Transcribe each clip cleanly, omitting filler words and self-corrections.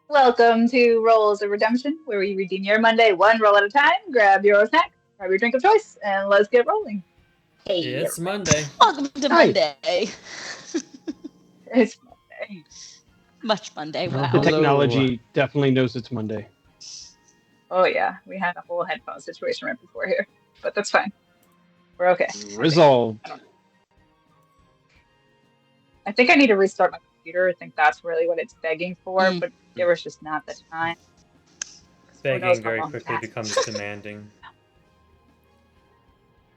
Welcome to Rolls of Redemption, where we redeem your Monday one roll at a time. Grab your snack, grab your drink of choice, and let's get rolling. Hey, It's Monday. Welcome to Hi. Monday. it's Monday. Much Monday. Well, Wow. the technology definitely knows it's Monday. Oh yeah, we had a whole headphone situation right before here, but that's fine. We're okay. Resolved. I think I need to restart my computer. I think that's really what it's begging for, but there was just not the time. Begging very quickly becomes demanding.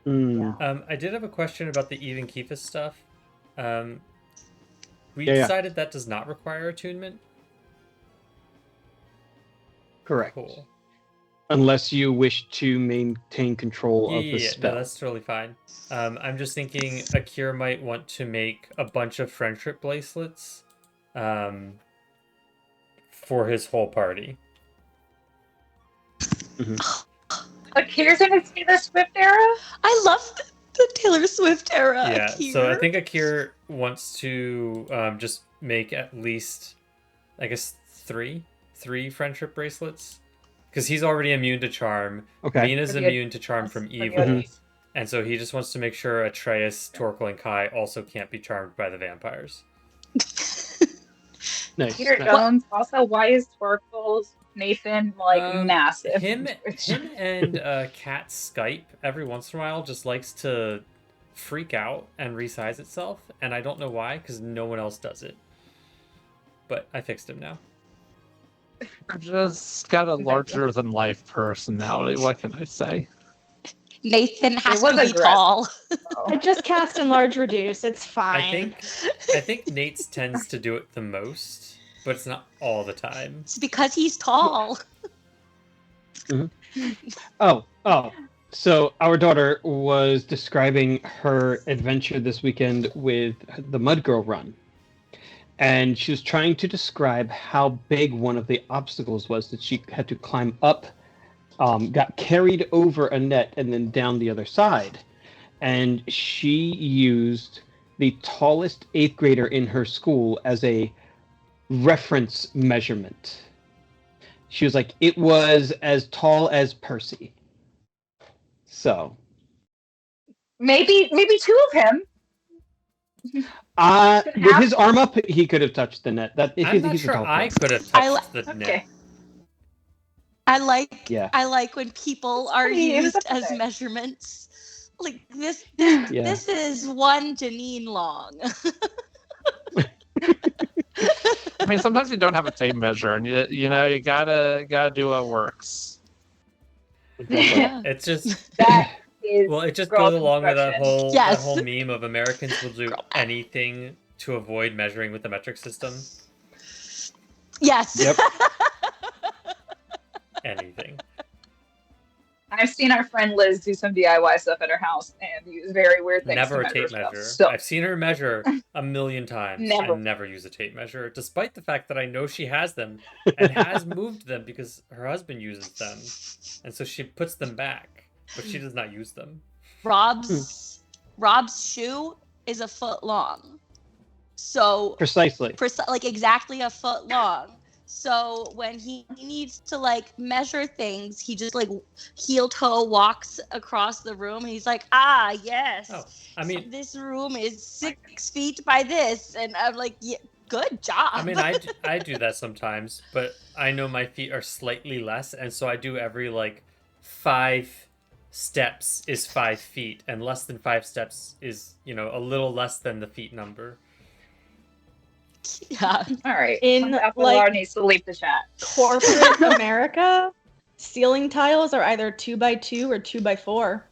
I did have a question about the even Kephis stuff. We decided that does not require attunement. Correct. Cool. Unless you wish to maintain control of the spell. No, that's totally fine. I'm just thinking Akir might want to make a bunch of friendship bracelets for his whole party. Akir's in his Taylor Swift era? I love the Taylor Swift era. Yeah, Akir. So I think Akir wants to just make at least, I guess, three friendship bracelets. Because he's already immune to charm. Okay. Mina's immune to charm from evil. And so he just wants to make sure Atreus, Torkel, and Kai also can't be charmed by the vampires. Nice. Peter Jones. Also, why is Torkel's Nathan massive? Him and Kat Skype every once in a while just likes to freak out and resize itself. And I don't know why, because no one else does it. But I fixed him now. Just got a larger than life personality. What can I say? Nathan has to be tall. I just cast enlarge reduce. It's fine. I think Nate's tends to do it the most, but it's not all the time. It's because he's tall. Oh. So our daughter was describing her adventure this weekend with the Mud Girl run. And she was trying to describe how big one of the obstacles was that she had to climb up, got carried over a net and then down the other side. And she used the tallest 8th grader in her school as a reference measurement. She was like, it was as tall as Percy. So. Maybe two of him. With his arm up, he could have touched the net. I'm not sure I could have touched the net. I like when people are used as measurements. Like this is one Janine long. I mean, sometimes you don't have a tape measure, and you gotta do what works. Yeah. It's just it just goes along with that whole meme of Americans will do anything to avoid measuring with the metric system. Yes. Yep. Anything. I've seen our friend Liz do some DIY stuff at her house and use very weird things. Never a tape measure. So. I've seen her measure a million times and never use a tape measure, despite the fact that I know she has them and has moved them because her husband uses them. And so she puts them back, but she does not use them. Rob's shoe is a foot long. So precisely. Like exactly a foot long. So when he needs to measure things, he just heel toe walks across the room and he's like, yes. Oh, I mean, this room is 6 feet by this, and I'm like, yeah, good job. I mean, I do that sometimes, but I know my feet are slightly less, and so I do every 5 steps is 5 feet, and less than 5 steps is a little less than the feet number. Yeah. All right. In needs to leave the chat. Corporate America, ceiling tiles are either 2x2 or 2x4.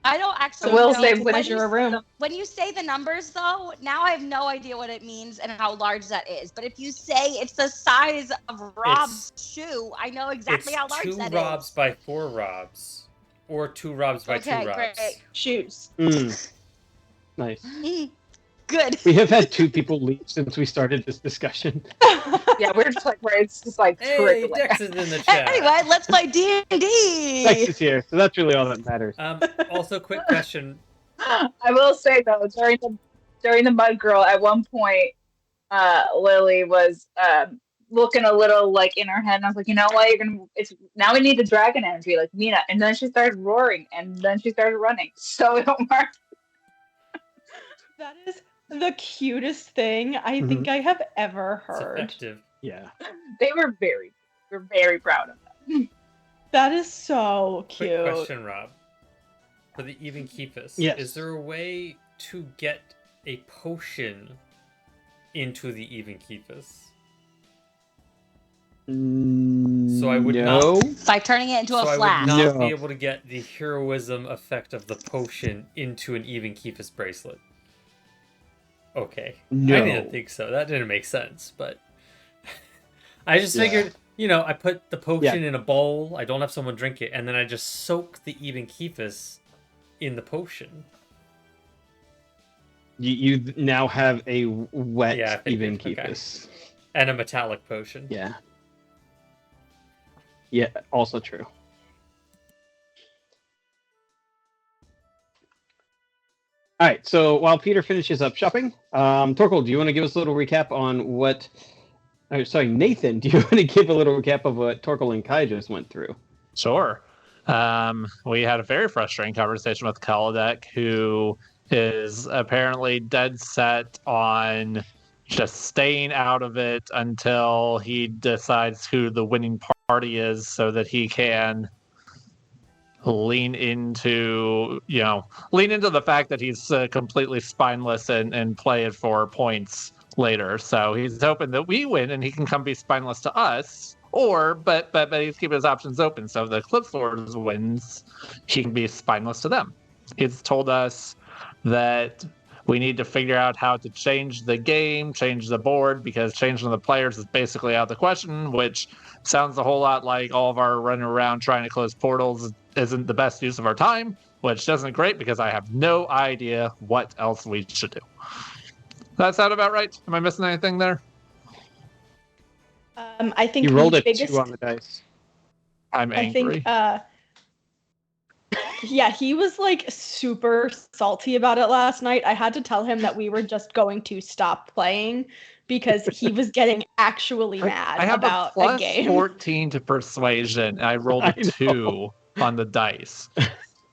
I don't actually measure a room. When you say the numbers, though, now I have no idea what it means and how large that is. But if you say it's the size of Rob's shoe, I know exactly how large that is. 2 Robs by 4 Robs, or 2 Robs by 2 Robs. Great. Shoes. Nice. Good. We have had 2 people leave since we started this discussion. Yeah, we're just it's just hey, Dex is in the chat. Anyway, let's play D&D. Dex is here, so that's really all that matters. Also, quick question. I will say though, during the Mud Girl, at one point, Lily was looking a little like in her head, and I was like, you know what, now we need the dragon energy, like Mina. And then she started roaring, and then she started running. So it don't work. That is the cutest thing I think I have ever heard. It's effective. Yeah. We're very proud of that. That is so cute. Quick question, Rob. For the Even Keepus, yes. Is there a way to get a potion into the Even Keepus? So I would not by turning it into a flask. I would not be able to get the heroism effect of the potion into an Even Keepus bracelet. Okay. No. I didn't think so. That didn't make sense, but I just figured, I put the potion in a bowl, I don't have someone drink it, and then I just soak the Even Keepus in the potion. You now have a wet Even Keepus. Okay. And a metallic potion. Yeah. Yeah, also true. All right, so while Peter finishes up shopping, Torkel, do you want to give us a little recap on what... Nathan, do you want to give a little recap of what Torkel and Kai just went through? Sure. We had a very frustrating conversation with Kaladek, who is apparently dead set on just staying out of it until he decides who the winning party is, so that he can lean into the fact that he's completely spineless and play it for points later. So he's hoping that we win and he can come be spineless to us, but he's keeping his options open. So if the Eclipse Lords wins, he can be spineless to them. He's told us that we need to figure out how to change the game, change the board, because changing the players is basically out of the question, which sounds a whole lot like all of our running around trying to close portals isn't the best use of our time, which isn't great because I have no idea what else we should do. That sound about right? Am I missing anything there? I think you rolled a biggest... 2 on the dice. I'm angry. I think, he was like super salty about it last night. I had to tell him that we were just going to stop playing because he was getting actually mad I have about a a game. 14 to persuasion. I rolled a 2 on the dice.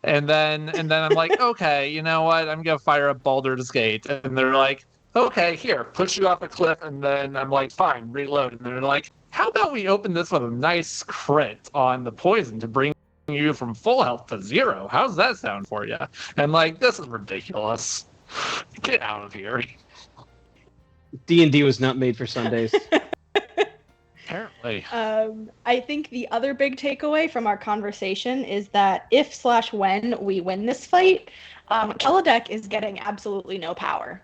And then I'm like, okay, you know what? I'm going to fire up Baldur's Gate. And they're like, okay, here, push you off a cliff. And then I'm like, fine, reload. And they're like, how about we open this with a nice crit on the poison to bring you from full health to 0? How's that sound for you? And like, this is ridiculous. Get out of here. D&D was not made for Sundays. Apparently. I think the other big takeaway from our conversation is that if/when we win this fight, Kaladek is getting absolutely no power.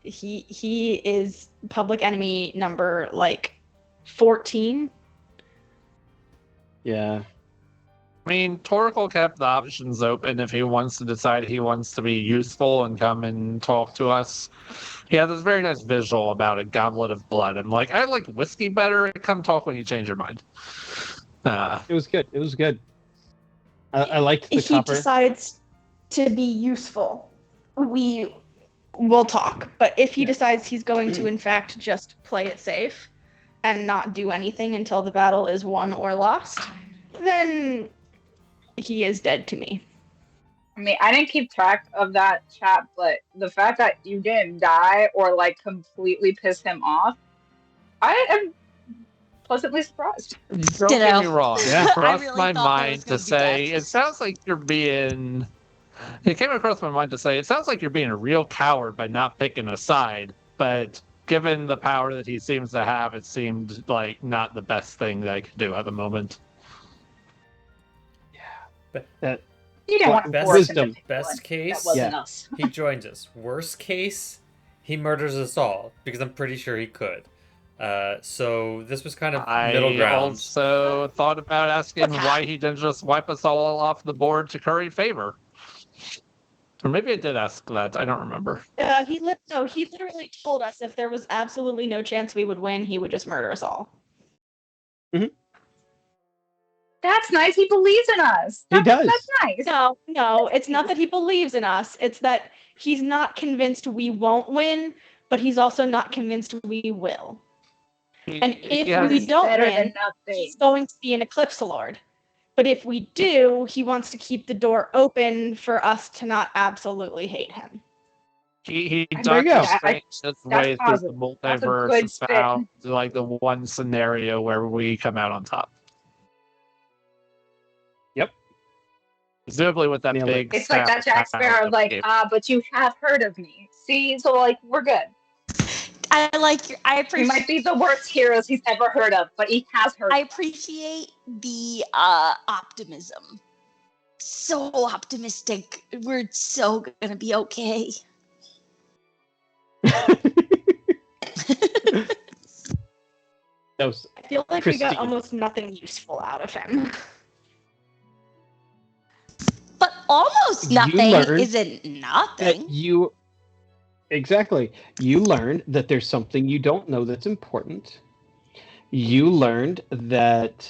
He is public enemy number 14. Yeah. I mean, Torkel kept the options open if he wants to decide he wants to be useful and come and talk to us. He had this very nice visual about a goblet of blood. I'm like, I like whiskey better. Come talk when you change your mind. It was good. It was good. I liked the if copper. If he decides to be useful, we will talk. But if he decides he's going to, in fact, just play it safe and not do anything until the battle is won or lost, then he is dead to me. I mean, I didn't keep track of that chat, but the fact that you didn't die or completely piss him off, I am pleasantly surprised. Don't get me wrong. Yeah. It crossed really my thought that mind was to gonna be say, death. it sounds like you're being... It came across my mind to say, it sounds like you're being a real coward by not picking a side, but given the power that he seems to have, it seemed like not the best thing that I could do at the moment. You didn't want to Best- force him to wisdom. pick Best one. case, That wasn't us. he joins us. Worst case, he murders us all, because I'm pretty sure he could. So this was kind of middle I ground. also thought about asking why he didn't just wipe us all off the board to curry favor. Or maybe I did ask that. I don't remember. He literally told us if there was absolutely no chance we would win, he would just murder us all. That's nice. He believes in us. He does. That's nice. No, it's not that he believes in us. It's that he's not convinced we won't win, but he's also not convinced we will. And if Yeah. we don't Better win, than nothing. he's going to be an Eclipse Lord. But if we do, he wants to keep the door open for us to not absolutely hate him. He There you go. Doctor Strange his way through the positive. That's a multiverse good and spin. found like the one scenario where we come out on top. Yep. Presumably with that Nailed it. big. It's like that Jack Sparrow, like, but you have heard of me. See, so like we're good. I He appreciate. might be the worst heroes he's ever heard of, but he has heard. I appreciate the optimism. So optimistic. We're so gonna be okay. That was I feel like we got Christine. almost nothing useful out of him. But almost You nothing learned isn't that nothing. you exactly. You learned that there's something you don't know that's important. You learned that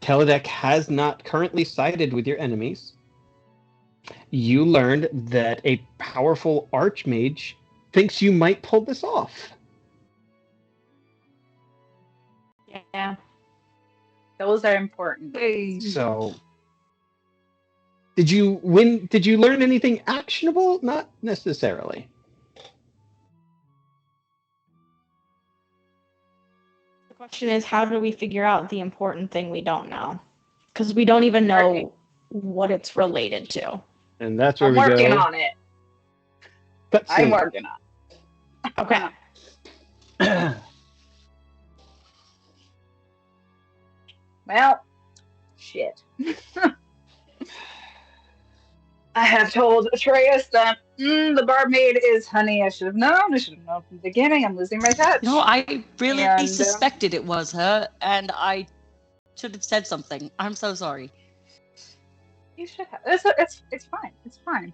Teledec has not currently sided with your enemies. You learned that a powerful archmage thinks you might pull this off. Yeah. Those are important. So, did you win? Did you learn anything actionable? Not necessarily. The question is, how do we figure out the important thing we don't know? Because we don't even know what it's related to. And that's where I'm we working go. on it. Cutscene. I'm working on it. Okay. Well, shit. I have told Atreus that the barmaid is honey. I should have known. I should have known from the beginning. I'm losing my touch. No, I really And, suspected it was her, and I should have said something. I'm so sorry. You should have. It's fine. It's fine.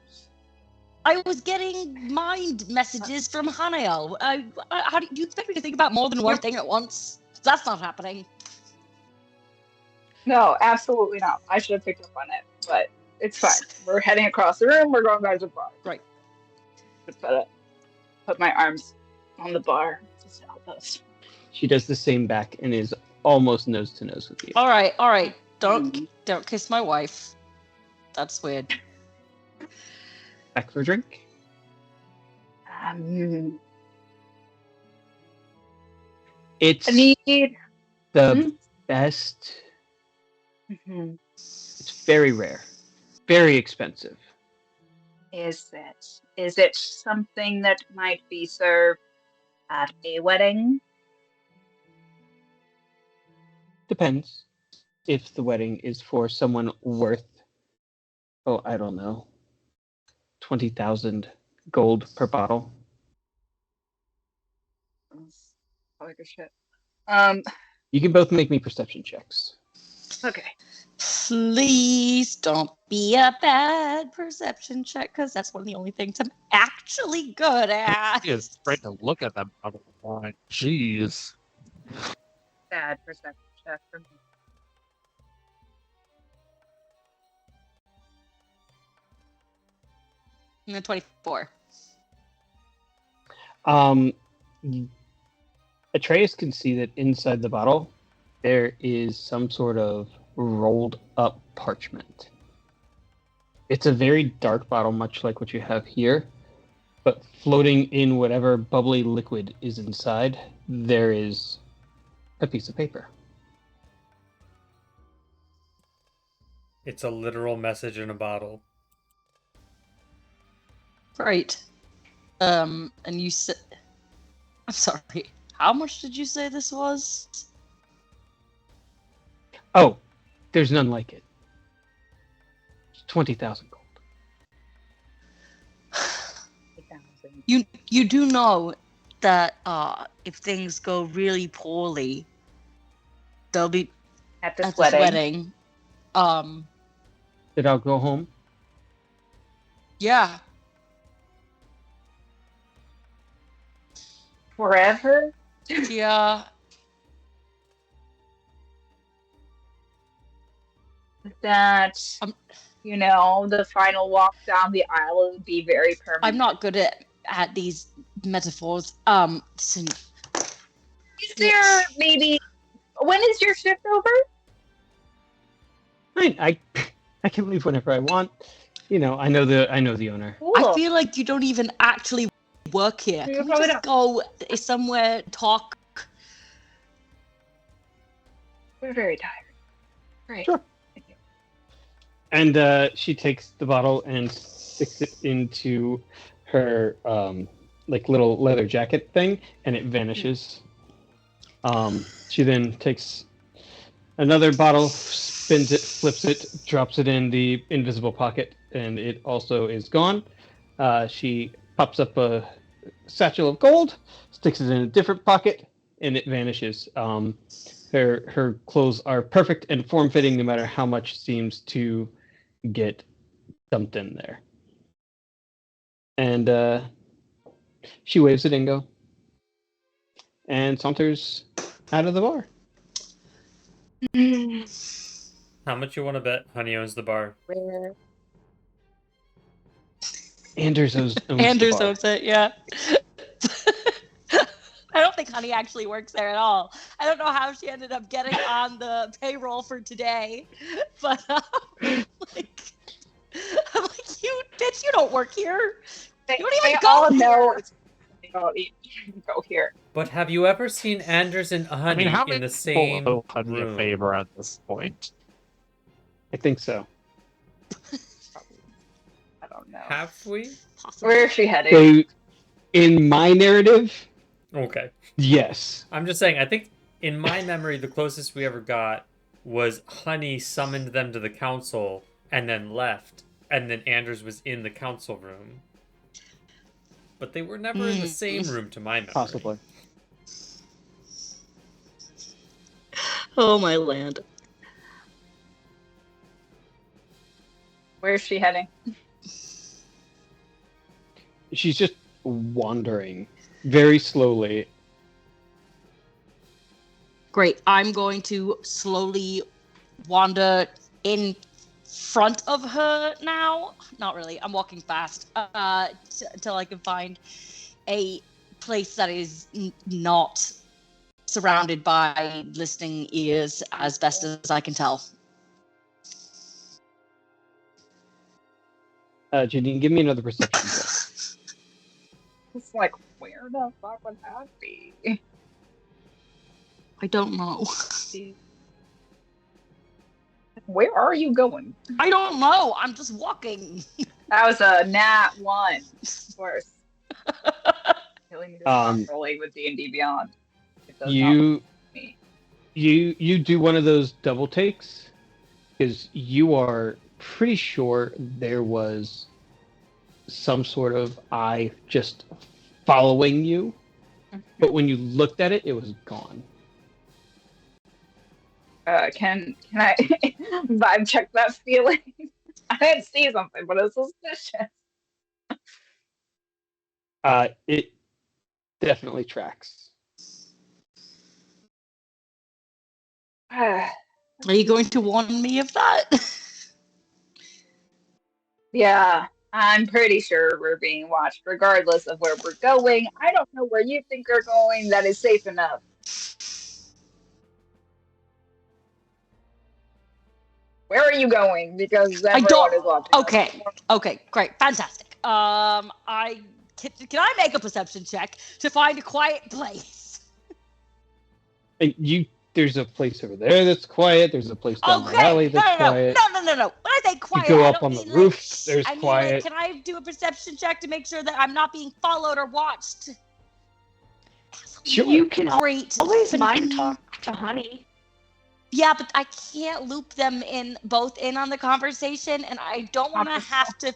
I was getting mind messages from Haneo. How do you expect me to think about more than one thing at once? That's not happening. No, absolutely not. I should have picked up on it, but it's fine. We're heading across the room. We're going back to the bar. Right. Put my arms on the bar just to help us. She does the same back and is almost nose to nose with you. All right. Don't kiss my wife. That's weird. Back for a drink? It's I need. the best. Mm-hmm. It's very rare. Very expensive. Is it something that might be served at a wedding? Depends. If the wedding is for someone worth, I don't know, 20,000 gold per bottle. Probably good shit. You can both make me perception checks. Okay. Please don't be a bad perception check, because that's one of the only things I'm actually good at. He is afraid to look at that bottle of wine. Jeez. Bad perception check for me. And then 24. Atreus can see that inside the bottle there is some sort of rolled up parchment. It's a very dark bottle, much like what you have here, but floating in whatever bubbly liquid is inside, there is a piece of paper. It's a literal message in a bottle. Right. And you said... I'm sorry. How much did you say this was? Oh, there's none like it. 20,000 gold. You do know that if things go really poorly, they'll be At this at wedding. this wedding. That I'll go home? Yeah. Forever? Yeah. That, the final walk down the aisle would be very permanent. I'm not good at these metaphors. Listen. Is there maybe... When is your shift over? I can leave whenever I want. You know, I know the owner. Cool. I feel like you don't even actually work here. You Can we probably just go somewhere, talk? We're very tired. Great. Sure. Thank you. And she takes the bottle and sticks it into her like little leather jacket thing, and it vanishes. She then takes another bottle, spins it, flips it, drops it in the invisible pocket, and it also is gone. She pops up a satchel of gold, sticks it in a different pocket, and it vanishes. Her clothes are perfect and form-fitting, no matter how much seems to get dumped in there. And she waves at Ingo and saunters out of the bar. How much you want to bet Honey owns the bar? Anders owns the Anders bar. owns it, yeah. I don't think Honey actually works there at all. I don't know how she ended up getting on the payroll for today, but like, I'm like, you bitch, you don't work here. You don't even go here. Go here. But have you ever seen Anders and Honey how in many the same people owe Honey a room? favor at this point? I think so. I don't know. Have we? Possibly. Where is she heading? So, in my narrative, Okay. yes. I'm just saying, I think in my memory, the closest we ever got was Honey summoned them to the council and then left, and then Anders was in the council room. But they were never in the same room, to my memory. Possibly. Oh my land. Where is she heading? She's just wandering very slowly. Great. I'm going to slowly wander in front of her now. Not really. I'm walking fast until I can find a place that is not surrounded by listening ears as best as I can tell. Janine, give me another perception check. It's like, where the fuck would that be? I don't know. Where are you going? I don't know. I'm just walking. That was a nat 1. Of course. Killing me rolling with D&D Beyond. It does not work for me. You do one of those double takes because you are pretty sure there was some sort of eye just following you, but when you looked at it, it was gone. Can I vibe check that feeling? I didn't see something, but it's suspicious. It definitely tracks. Are you going to warn me of that? Yeah, I'm pretty sure we're being watched regardless of where we're going. I don't know where you think we're going that is safe enough. Where are you going? Because everyone is watching. Okay, great, fantastic. Can I make a perception check to find a quiet place? And there's a place over there that's quiet. There's a place down the alley that's quiet. No. When I say quiet, You go I up don't on the mean, roof. There's I quiet. mean, like, can I do a perception check to make sure that I'm not being followed or watched? Sure. You can Great. always mind talk to Honey. Yeah, but I can't loop them both in on the conversation, and I don't want to have to.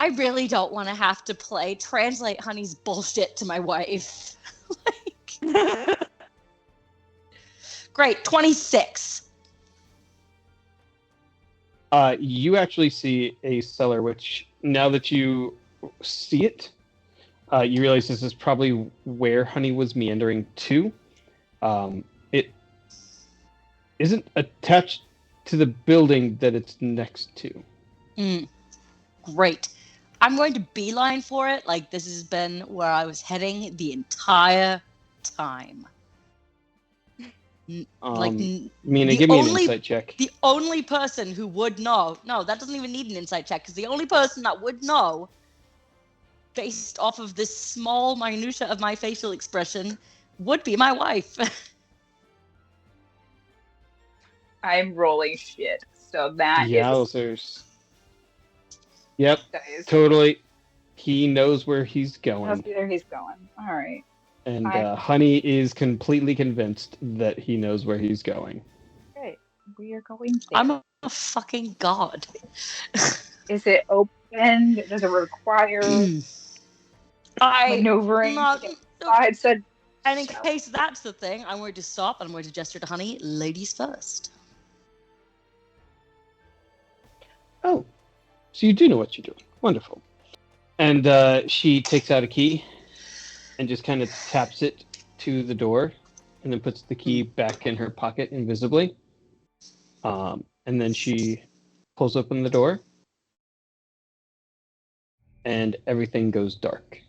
I really don't want to have to translate Honey's bullshit to my wife. Great, 26. You actually see a cellar, which now that you see it, you realize this is probably where Honey was meandering to. It isn't attached to the building that it's next to. Great. I'm going to beeline for it. Like, this has been where I was heading the entire time. Mina, give me an insight check. The only person who would know... No, that doesn't even need an insight check, because the only person that would know, based off of this small minutia of my facial expression, would be my wife. I'm rolling shit, so that Yowzers. Yep, totally. He knows where he's going. Knows where he's going. All right. And Honey is completely convinced that he knows where he's going. Okay, we are going there. I'm a fucking god. Is it open? Does it require maneuvering? I said. And in case that's the thing, I'm going to stop and I'm going to gesture to Honey. Ladies first. Oh, so you do know what you're doing. Wonderful. And she takes out a key and just kind of taps it to the door and then puts the key back in her pocket invisibly. And then she pulls open the door and everything goes dark.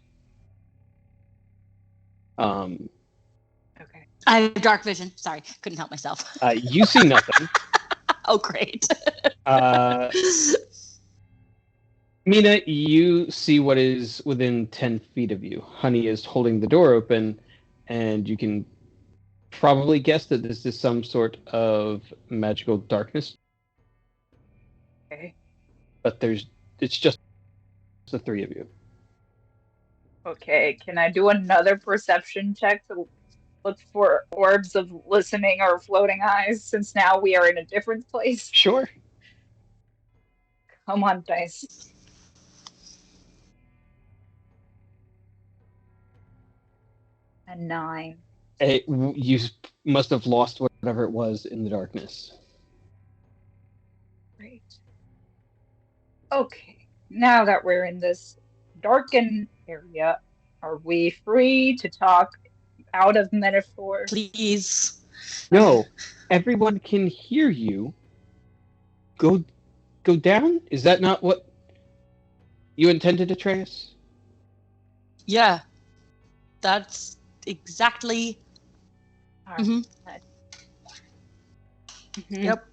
Okay. I have dark vision. Sorry, couldn't help myself. You see nothing. Oh, great. Mina, you see what is within 10 feet of you. Honey is holding the door open, and you can probably guess that this is some sort of magical darkness. Okay. But it's just the three of you. Okay, can I do another perception check to look for orbs of listening or floating eyes, since now we are in a different place? Sure. Come on, dice. A 9. You must have lost whatever it was in the darkness. Great. Okay, now that we're in this darkened area, are we free to talk out of metaphor? Please. No, everyone can hear you. Go down? Is that not what you intended, Atreus? Yeah. That's exactly... Mm-hmm. Yep.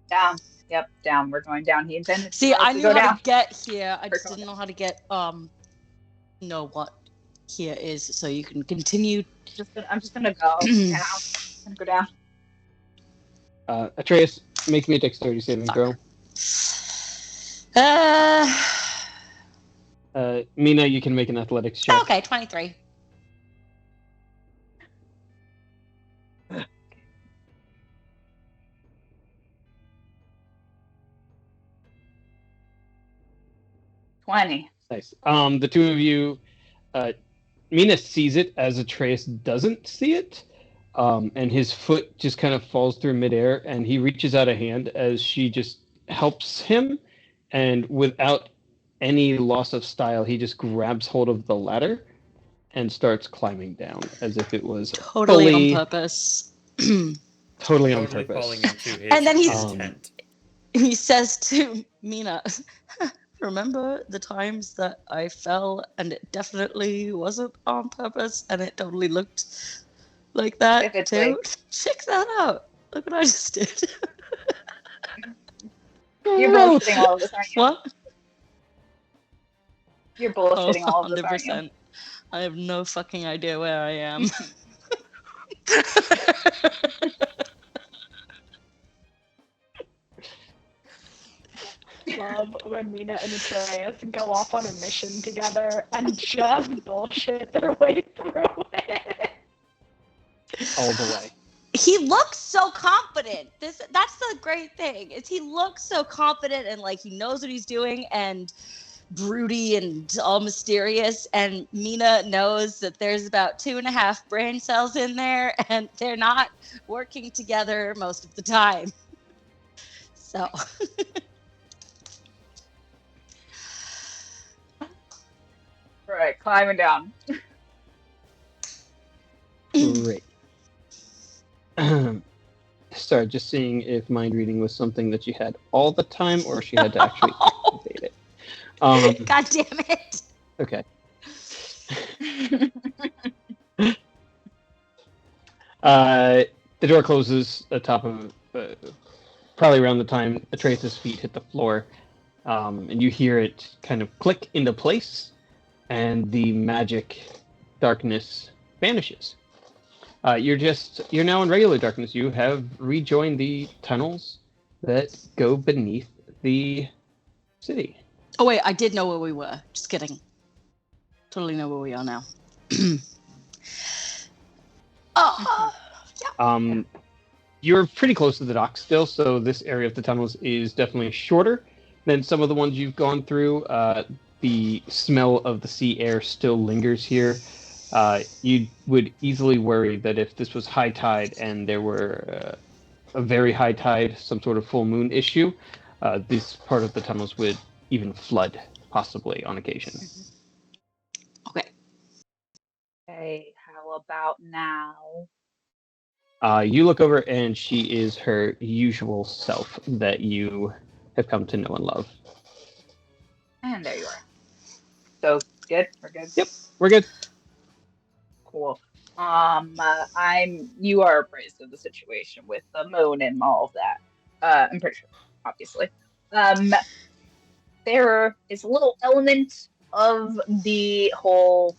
Down. Yep, down. We're going down. He intended See, I knew go how down. to get here. I just didn't know how to get, know what here is, so you can continue. I'm just gonna go down. I'm gonna go down. Atreus, make me a dexterity saving throw. Mina, you can make an athletics check. Okay, 23. Nice. The two of you, Mina sees it as Atreus doesn't see it, and his foot just kind of falls through midair, and he reaches out a hand as she just helps him, and without any loss of style, he just grabs hold of the ladder and starts climbing down as if it was totally on purpose. Totally on purpose. Falling into his and then he says to Mina, remember the times that I fell and it definitely wasn't on purpose and it totally looked like that too? Check that out. Look what I just did. You're bullshitting all of this, aren't you? What? You're bullshitting all of this, 100%. Aren't you? I have no fucking idea where I am. Love when Mina and Atreus go off on a mission together and just bullshit their way through it. All the way. He looks so confident. That's the great thing, is he looks so confident and like he knows what he's doing and broody and all mysterious, and Mina knows that there's about 2.5 brain cells in there and they're not working together most of the time. So Right, climbing down. Great. Sorry, just seeing if mind reading was something that you had all the time or she had to actually activate it. God damn it! Okay. The door closes at the top of probably around the time Atreus' feet hit the floor, and you hear it kind of click into place, and the magic darkness vanishes. You're now in regular darkness. You have rejoined the tunnels that go beneath the city. Oh wait, I did know where we were. Just kidding. Totally know where we are now. Yeah. You're pretty close to the dock still, so this area of the tunnels is definitely shorter than some of the ones you've gone through. The smell of the sea air still lingers here. You would easily worry that if this was high tide and there were a very high tide, some sort of full moon issue, this part of the tunnels would even flood, possibly on occasion. Okay. Okay, how about now? You look over and she is her usual self that you have come to know and love. And there you are. So good. We're good. Yep, we're good. Cool. You are appraised of the situation with the moon and all of that. I'm pretty sure, obviously. There is a little element of the whole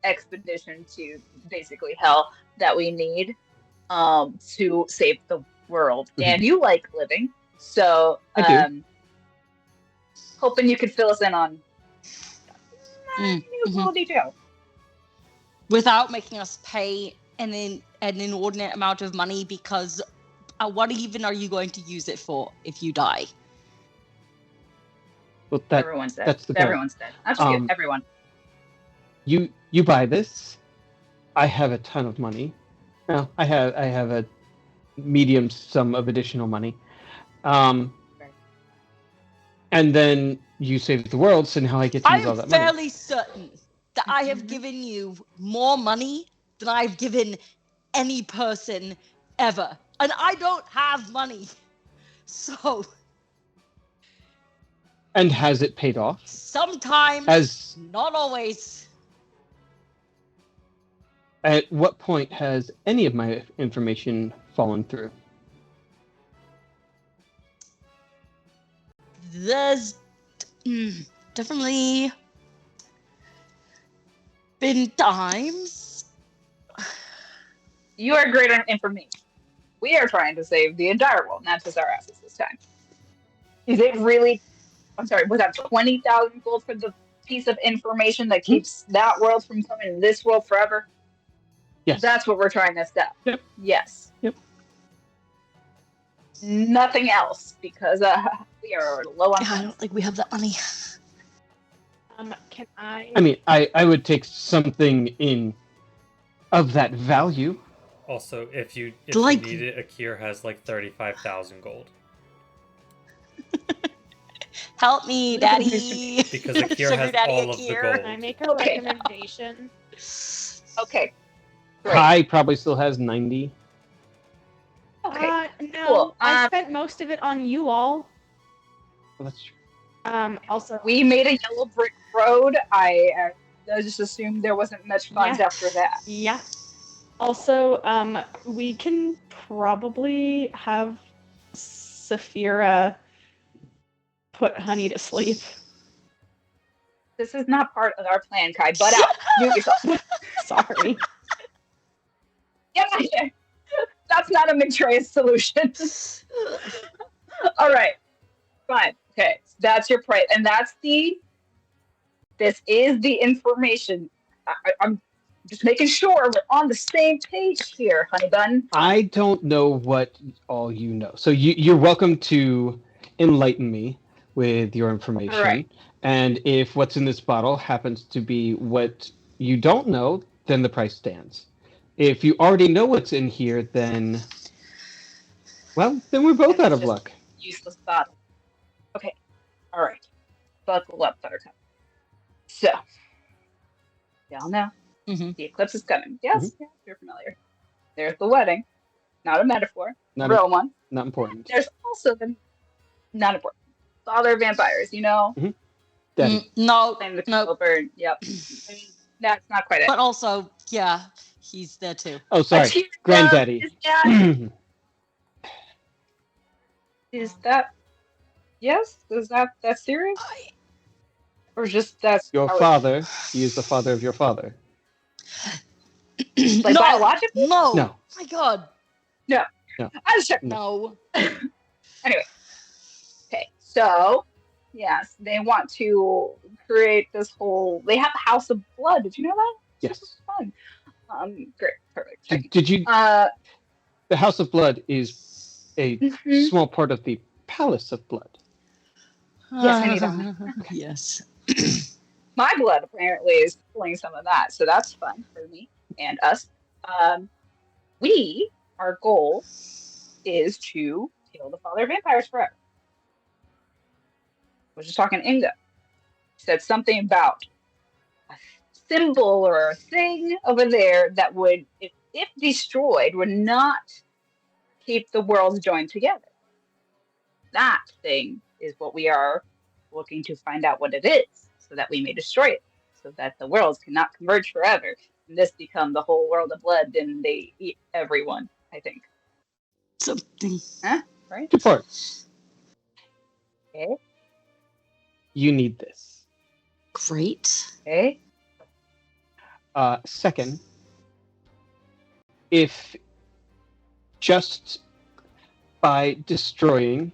expedition to basically hell that we need to save the world. Mhm. And you like living, so I do. hoping you could fill us in on Mm-hmm. little detail. Without making us pay an inordinate amount of money, because what even are you going to use it for if you die? Well, Everyone's dead. that's the point. Everyone's dead. Actually, everyone. You buy this. I have a ton of money. Well, I have a medium sum of additional money. And then you save the world, so now I get to use all that money. I'm fairly certain that I have given you more money than I've given any person ever. And I don't have money. So... And has it paid off? Sometimes, not always. At what point has any of my information fallen through? There's definitely been times. You are great on information. We are trying to save the entire world, not just our asses this time. Is it really... I'm sorry, was that 20,000 gold for the piece of information that keeps that world from coming to this world forever? Yes. That's what we're trying to stop. Yep. Yes. Yep. Nothing else, because we are low on... Yeah, I don't think we have that money. Can I... I mean, I would take something in of that value. Also, if you Like- need it, Akir has like 35,000 gold. Help me, Daddy. Because Akir Sugar has Daddy all of the Akir. gold. Can I make a Okay. recommendation? Okay. Great. Kai probably still has 90. Okay. No. Cool. I spent most of it on you all. Well, that's true. Also, We made a yellow brick road. I just assumed there wasn't much funds Yeah. after that. yeah. Also, we can probably have Saphira put Honey to sleep. This is not part of our plan, Kai. Butt out. Mute yourself. Sorry. Get out of here. That's not a Mictreus solution. All right. Fine. Okay. That's your price. And this is the information. I'm just making sure we're on the same page here, honey bun. I don't know what all you know. So you're welcome to enlighten me with your information. All right. And if what's in this bottle happens to be what you don't know, then the price stands. If you already know what's in here, then we're both out of Just luck. Useless bottle. Okay. All right. Buckle up, Buttercup. So, y'all know Mhm. the eclipse is coming. Yes, yes, you're familiar. There's the wedding. Not a metaphor. Not Real one. not important. There's also the not important. Father vampires, you know? Dead Daddy. No, Claim the no. kill bird. Yep. I mean, that's not quite it. But also, yeah, he's there too. Oh, sorry. Akira Granddaddy. Is that? Is that? Yes. Is that serious? Or just that's Your how father, he is the father of your father. Like no, biologically? no. No. My God. I was sure. No. Anyway. Okay. So, yes, they want to create this whole. They have a House of Blood. Did you know that? Yes. This is fun. Great. Perfect. Did you? The House of Blood is a small part of the Palace of Blood. Yes, I knew that. Yes. My blood apparently is pulling some of that, so that's fun for me and us. Our goal is to kill the father of vampires forever. I was just talking to Inga. She said something about a symbol or a thing over there that would, if destroyed, would not keep the worlds joined together. That thing is what we are looking to find out what it is, so that we may destroy it, so that the worlds cannot converge forever. And this become the whole world of blood, and they eat everyone, I think. Something. Huh? Right? 2 parts. Okay. You need this. Great. Okay. Second, if just by destroying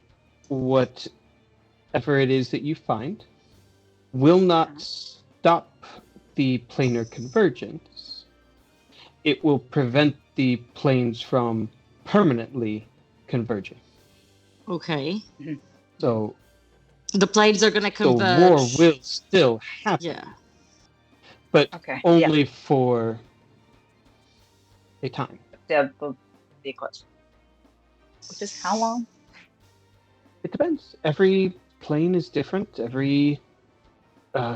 whatever it is that you find will not stop the planar convergence, it will prevent the planes from permanently converging. Okay. So the planes are going to converge. The war will still happen. Yeah. But only for a time. The eclipse. Which is how long? It depends. Every plane is different. Every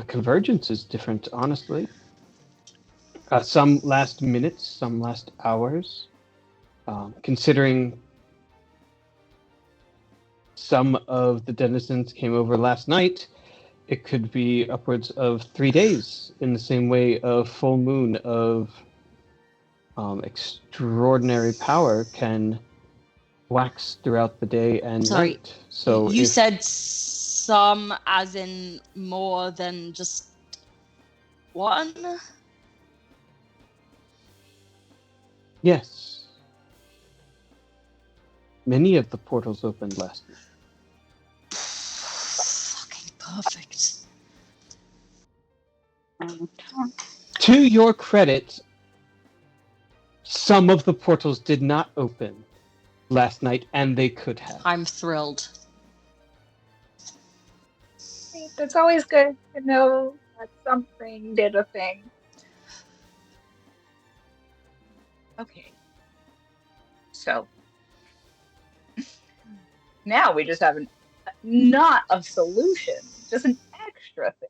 convergence is different, honestly. Some last minutes, some last hours. Considering some of the denizens came over last night, it could be upwards of 3 days, in the same way a full moon of extraordinary power can wax throughout the day and night. So you said some as in more than just one? Yes. Many of the portals opened last night. Fucking perfect. To your credit, some of the portals did not open last night, and they could have. I'm thrilled. It's always good to know that something did a thing. Okay. So now we just have not a solution, just an extra thing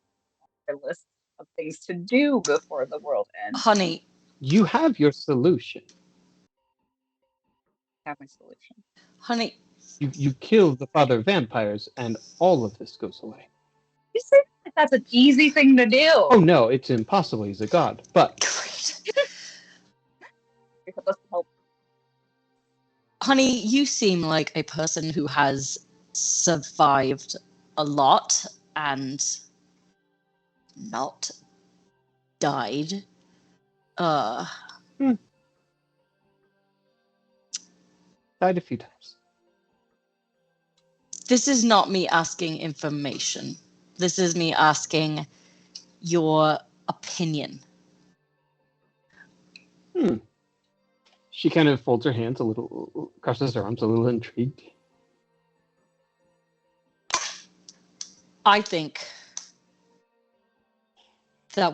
on our list of things to do before the world ends. Honey. You have your solution. I have my solution. Honey. You kill the father of vampires, and all of this goes away. You say that's an easy thing to do. Oh no, it's impossible. He's a god. But You're supposed to help. Honey, you seem like a person who has survived a lot and not died. Died a few times. This is not me asking information. This is me asking your opinion. She kind of folds her hands a little, crosses her arms, a little intrigued. I think that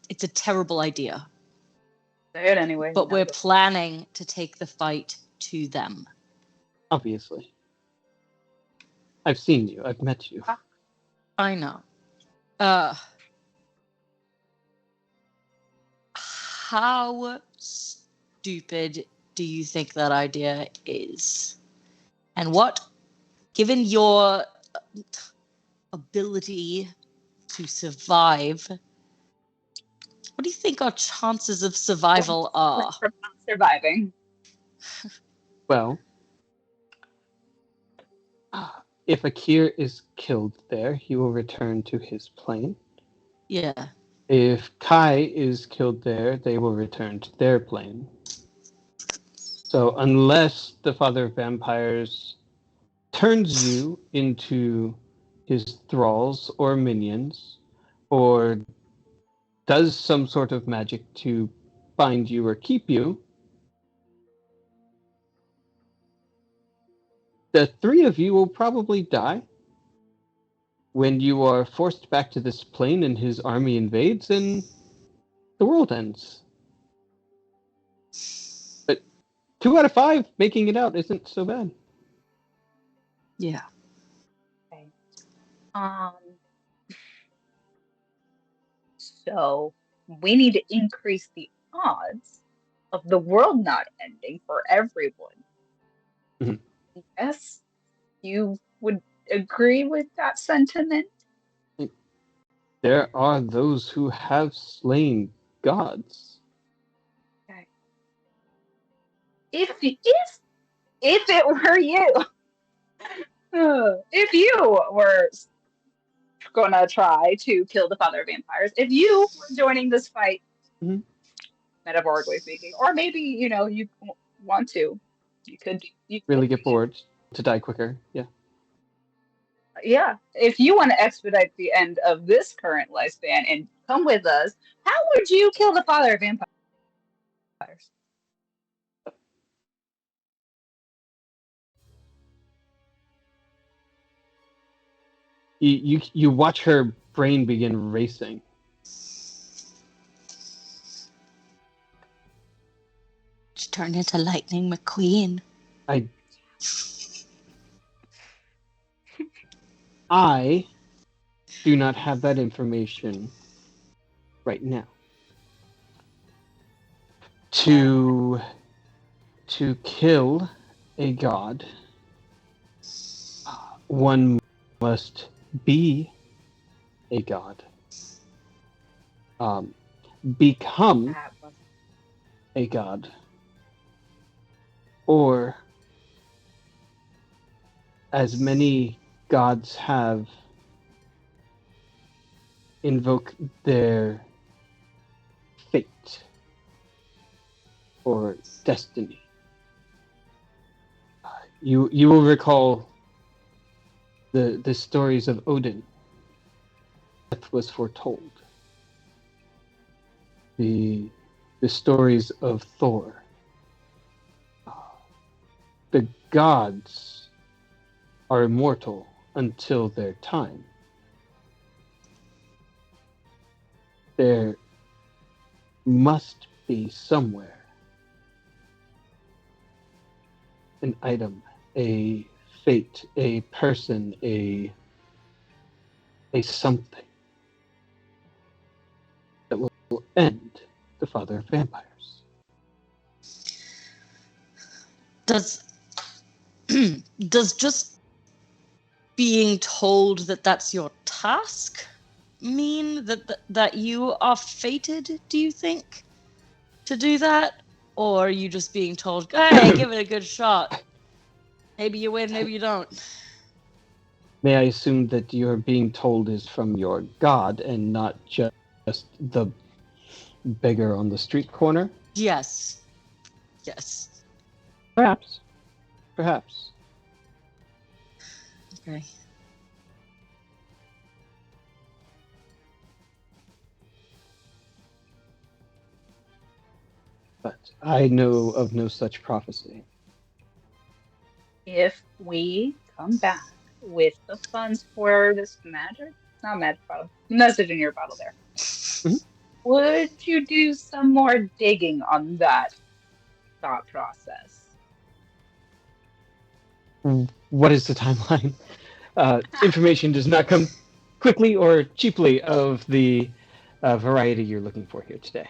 it's a terrible idea. Say it anyway. But we're planning to take the fight to them. Obviously. I've seen you. I've met you. I know. How stupid do you think that idea is? And what, given your ability to survive, what do you think our chances of survival are? From not surviving. Well, if Akir is killed there, he will return to his plane. Yeah. If Kai is killed there, they will return to their plane. So unless the Father of Vampires turns you into his thralls or minions, or does some sort of magic to bind you or keep you, the three of you will probably die when you are forced back to this plane and his army invades and the world ends. But 2 out of 5 making it out isn't so bad. Yeah. Okay. So we need to increase the odds of the world not ending for everyone. Mhm. Yes, you would agree with that sentiment? There are those who have slain gods. Okay. If it were you, if you were gonna try to kill the Father of Vampires, if you were joining this fight, Mhm. metaphorically speaking, or maybe you want to, you could Really get bored to die quicker. Yeah. Yeah, if you want to expedite the end of this current lifespan and come with us, how would you kill the Father of Vampires? You watch her brain begin racing. She turned into Lightning McQueen. I do not have that information right now. To kill a god, one must be a god. Become a god. Or, as many gods have, invoke their fate or destiny. You will recall the stories of Odin. Death was foretold. The stories of Thor. The gods are immortal until their time. There must be somewhere an item, a fate, a person, a something that will end the Father of Vampires. Does just being told that that's your task mean that you are fated, do you think, to do that? Or are you just being told, hey, give it a good shot? Maybe you win, maybe you don't. May I assume that you're being told is from your god and not just the beggar on the street corner? Yes. Yes. Perhaps. Perhaps. Okay. But I know of no such prophecy. If we come back with the funds for this not magic bottle, message in your bottle there, would you do some more digging on that thought process? What is the timeline? Information does not come quickly or cheaply of the variety you're looking for here today.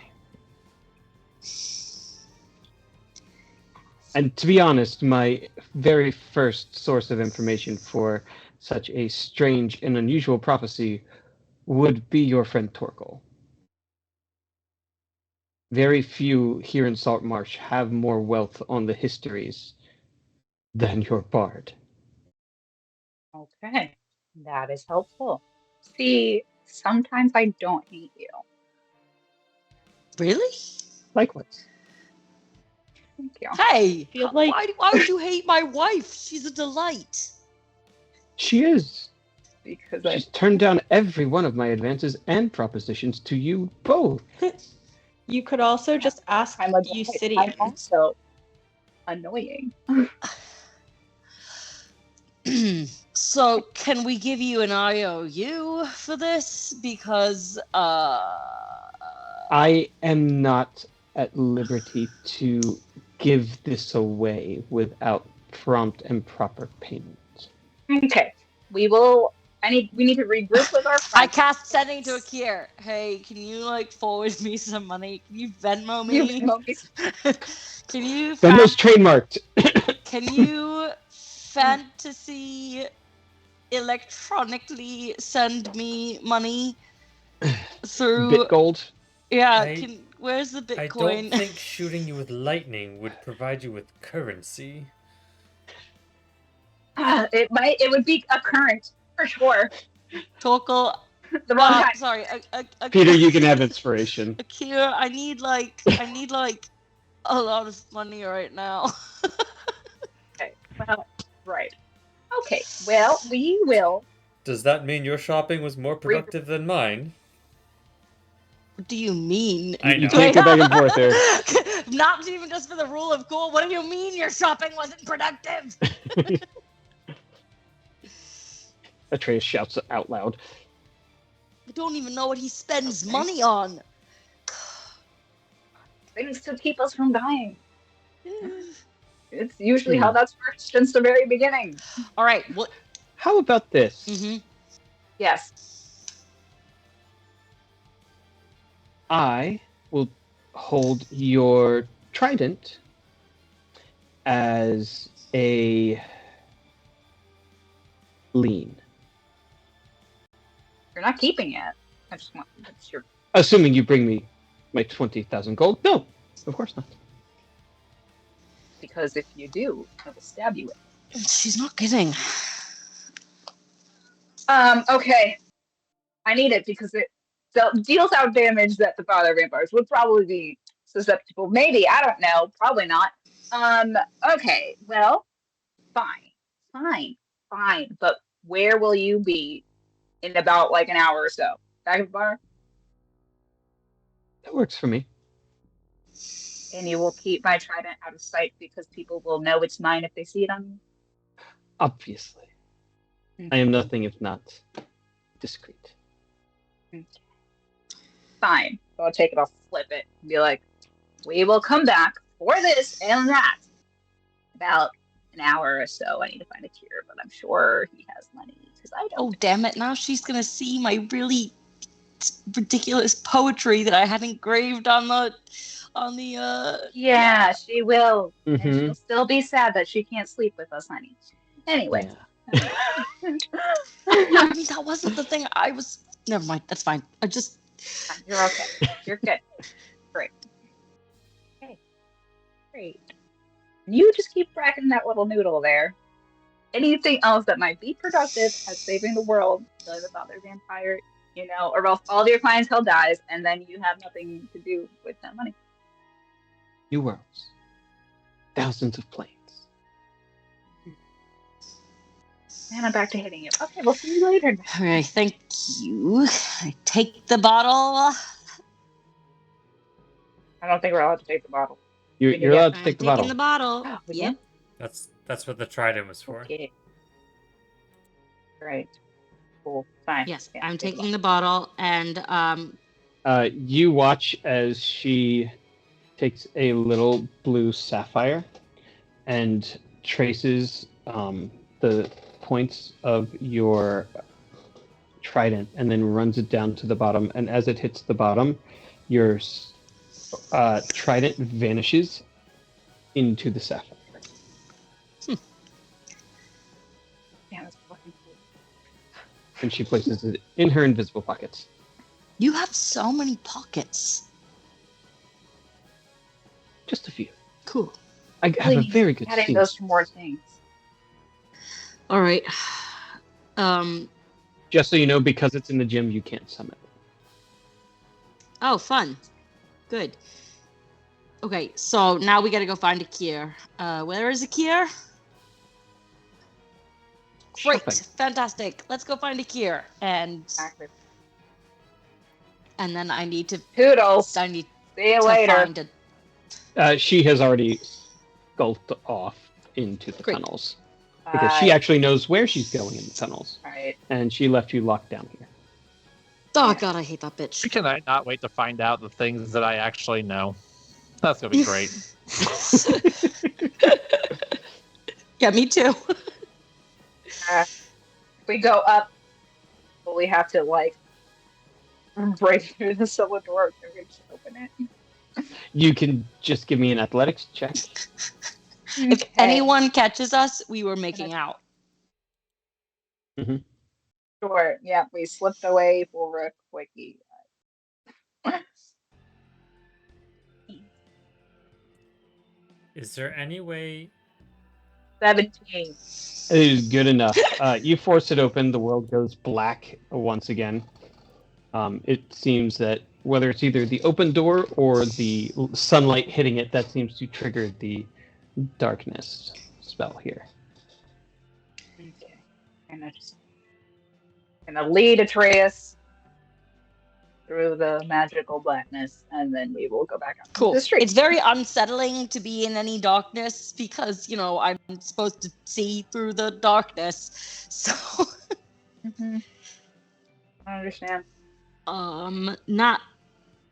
And to be honest, my very first source of information for such a strange and unusual prophecy would be your friend Torkel. Very few here in Saltmarsh have more wealth on the histories than your bard. Okay, that is helpful. See, sometimes I don't hate you. Really? Likewise. Thank you. Hey, Feel like- why would you hate my wife? She's a delight. She is. Because She's turned down every one of my advances and propositions to you both. You could also just ask I'm a Eusidian. I'm also annoying. So, can we give you an IOU for this? Because, I am not at liberty to give this away without prompt and proper payment. Okay, we will. We need to regroup with our I friends. cast sending to Akir. Hey, can you forward me some money? Can you Venmo me? You know me. Can you Venmo's trademarked. can you fantasy electronically send me money through Bitgold. Yeah, I- where's the I Bitcoin? don't think shooting you with lightning would provide you with currency. It would be a current for sure. Torkel, The wrong time. sorry, Peter, you can have inspiration. Akira, I need like a lot of money right now. Okay. Well, right. Okay. Well, we will. Does that mean your shopping was more productive than mine? What do you mean? I You know. can't go back and forth there. Not even just for the rule of cool. What do you mean your shopping wasn't productive? Atreus shouts out loud. I don't even know what he spends Okay. money on. Things to keep us from dying. It's usually how that's worked since the very beginning. All right. What? How about this? Mm-hmm. Yes. I will hold your trident as a lien. You're not keeping it. I just want that's your. Assuming you bring me my 20,000 gold. No, of course not. Because if you do, I will stab you with it. She's not kidding. Okay. I need it because it deals out damage that the father vampires would probably be susceptible. Maybe, I don't know. Probably not. Okay. Well, fine. But where will you be in about an hour or so? Back at the bar? That works for me. And you will keep my trident out of sight because people will know it's mine if they see it on you? Obviously. I am nothing if not discreet. Fine. So I'll take it, I'll flip it, and be like, we will come back for this and that. About an hour or so. I need to find a cure, but I'm sure he has money because I don't. Oh damn it! Now she's gonna see my really ridiculous poetry that I had engraved on the. Yeah, she will. And Mm-hmm. she'll still be sad that she can't sleep with us, honey. Anyway. I mean, that wasn't the thing. I was. Never mind. That's fine. You're okay. You're good. Great. Okay. Great. You just keep bracketing that little noodle there. Anything else that might be productive at saving the world, killing the father vampire, or else all of your clientele dies, and then you have nothing to do with that money. New worlds. Thousands of planes. And I'm back to hitting you. Okay, we'll see you later. All right. Thank you. I take the bottle. I don't think we're allowed to take the bottle. You're allowed to I'm take the taking bottle. the bottle. We Yep. That's what the trident was for. Okay. Great. Cool. Fine. Yes, Yeah, I'm take the taking the bottle, and You watch as she takes a little blue sapphire and traces the points of your trident and then runs it down to the bottom. And as it hits the bottom, your trident vanishes into the sapphire. Yeah, that's fucking cool. and she places it in her invisible pockets. You have so many pockets. Just a few. Cool. I have a very good adding steam. those to more things. All right. Just so you know, because it's in the gym, you can't summon it. Oh, fun. Good. Okay, so now we gotta go find Akir. Where is Akir? Great, Shopping. fantastic. Let's go find Akir, and Exactly. then I need to. Toodles. I need See you to later. find a. She has already skulked off into the Great. tunnels. Because she actually knows where she's going in the tunnels. Right. And she left you locked down here. Oh god, I hate that bitch. Can I not wait to find out the things that I actually know? That's gonna be great. Yeah, me too. If we go up, but we have to like break through the silver door to reach open it. You can just give me an athletics check. If Okay. anyone catches us, we were making out. Sure. Yeah, we slipped away for a quickie. Is there any way? 17. It is good enough. You force it open, the world goes black once again. It seems that whether it's either the open door or the sunlight hitting it, that seems to trigger the darkness spell here. Okay. And I just gonna lead Atreus through the magical blackness, and then we will go back out Cool. to the street. It's very unsettling to be in any darkness because, you know, I'm supposed to see through the darkness. So, I understand. not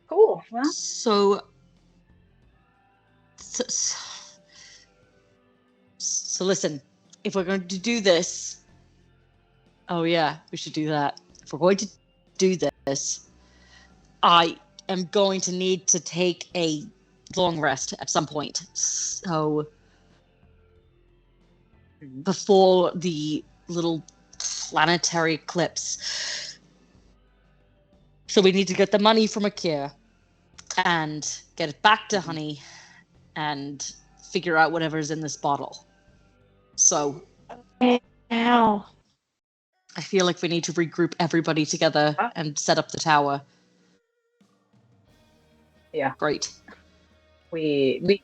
Cool. Well, so. So listen, if we're going to do this, oh yeah, we should do that. If we're going to do this, I am going to need to take a long rest at some point. So before the little planetary eclipse. So we need to get the money from Akir and get it back to Honey and figure out whatever's in this bottle. So Ow. I feel like we need to regroup everybody together and set up the tower. Yeah. Great. We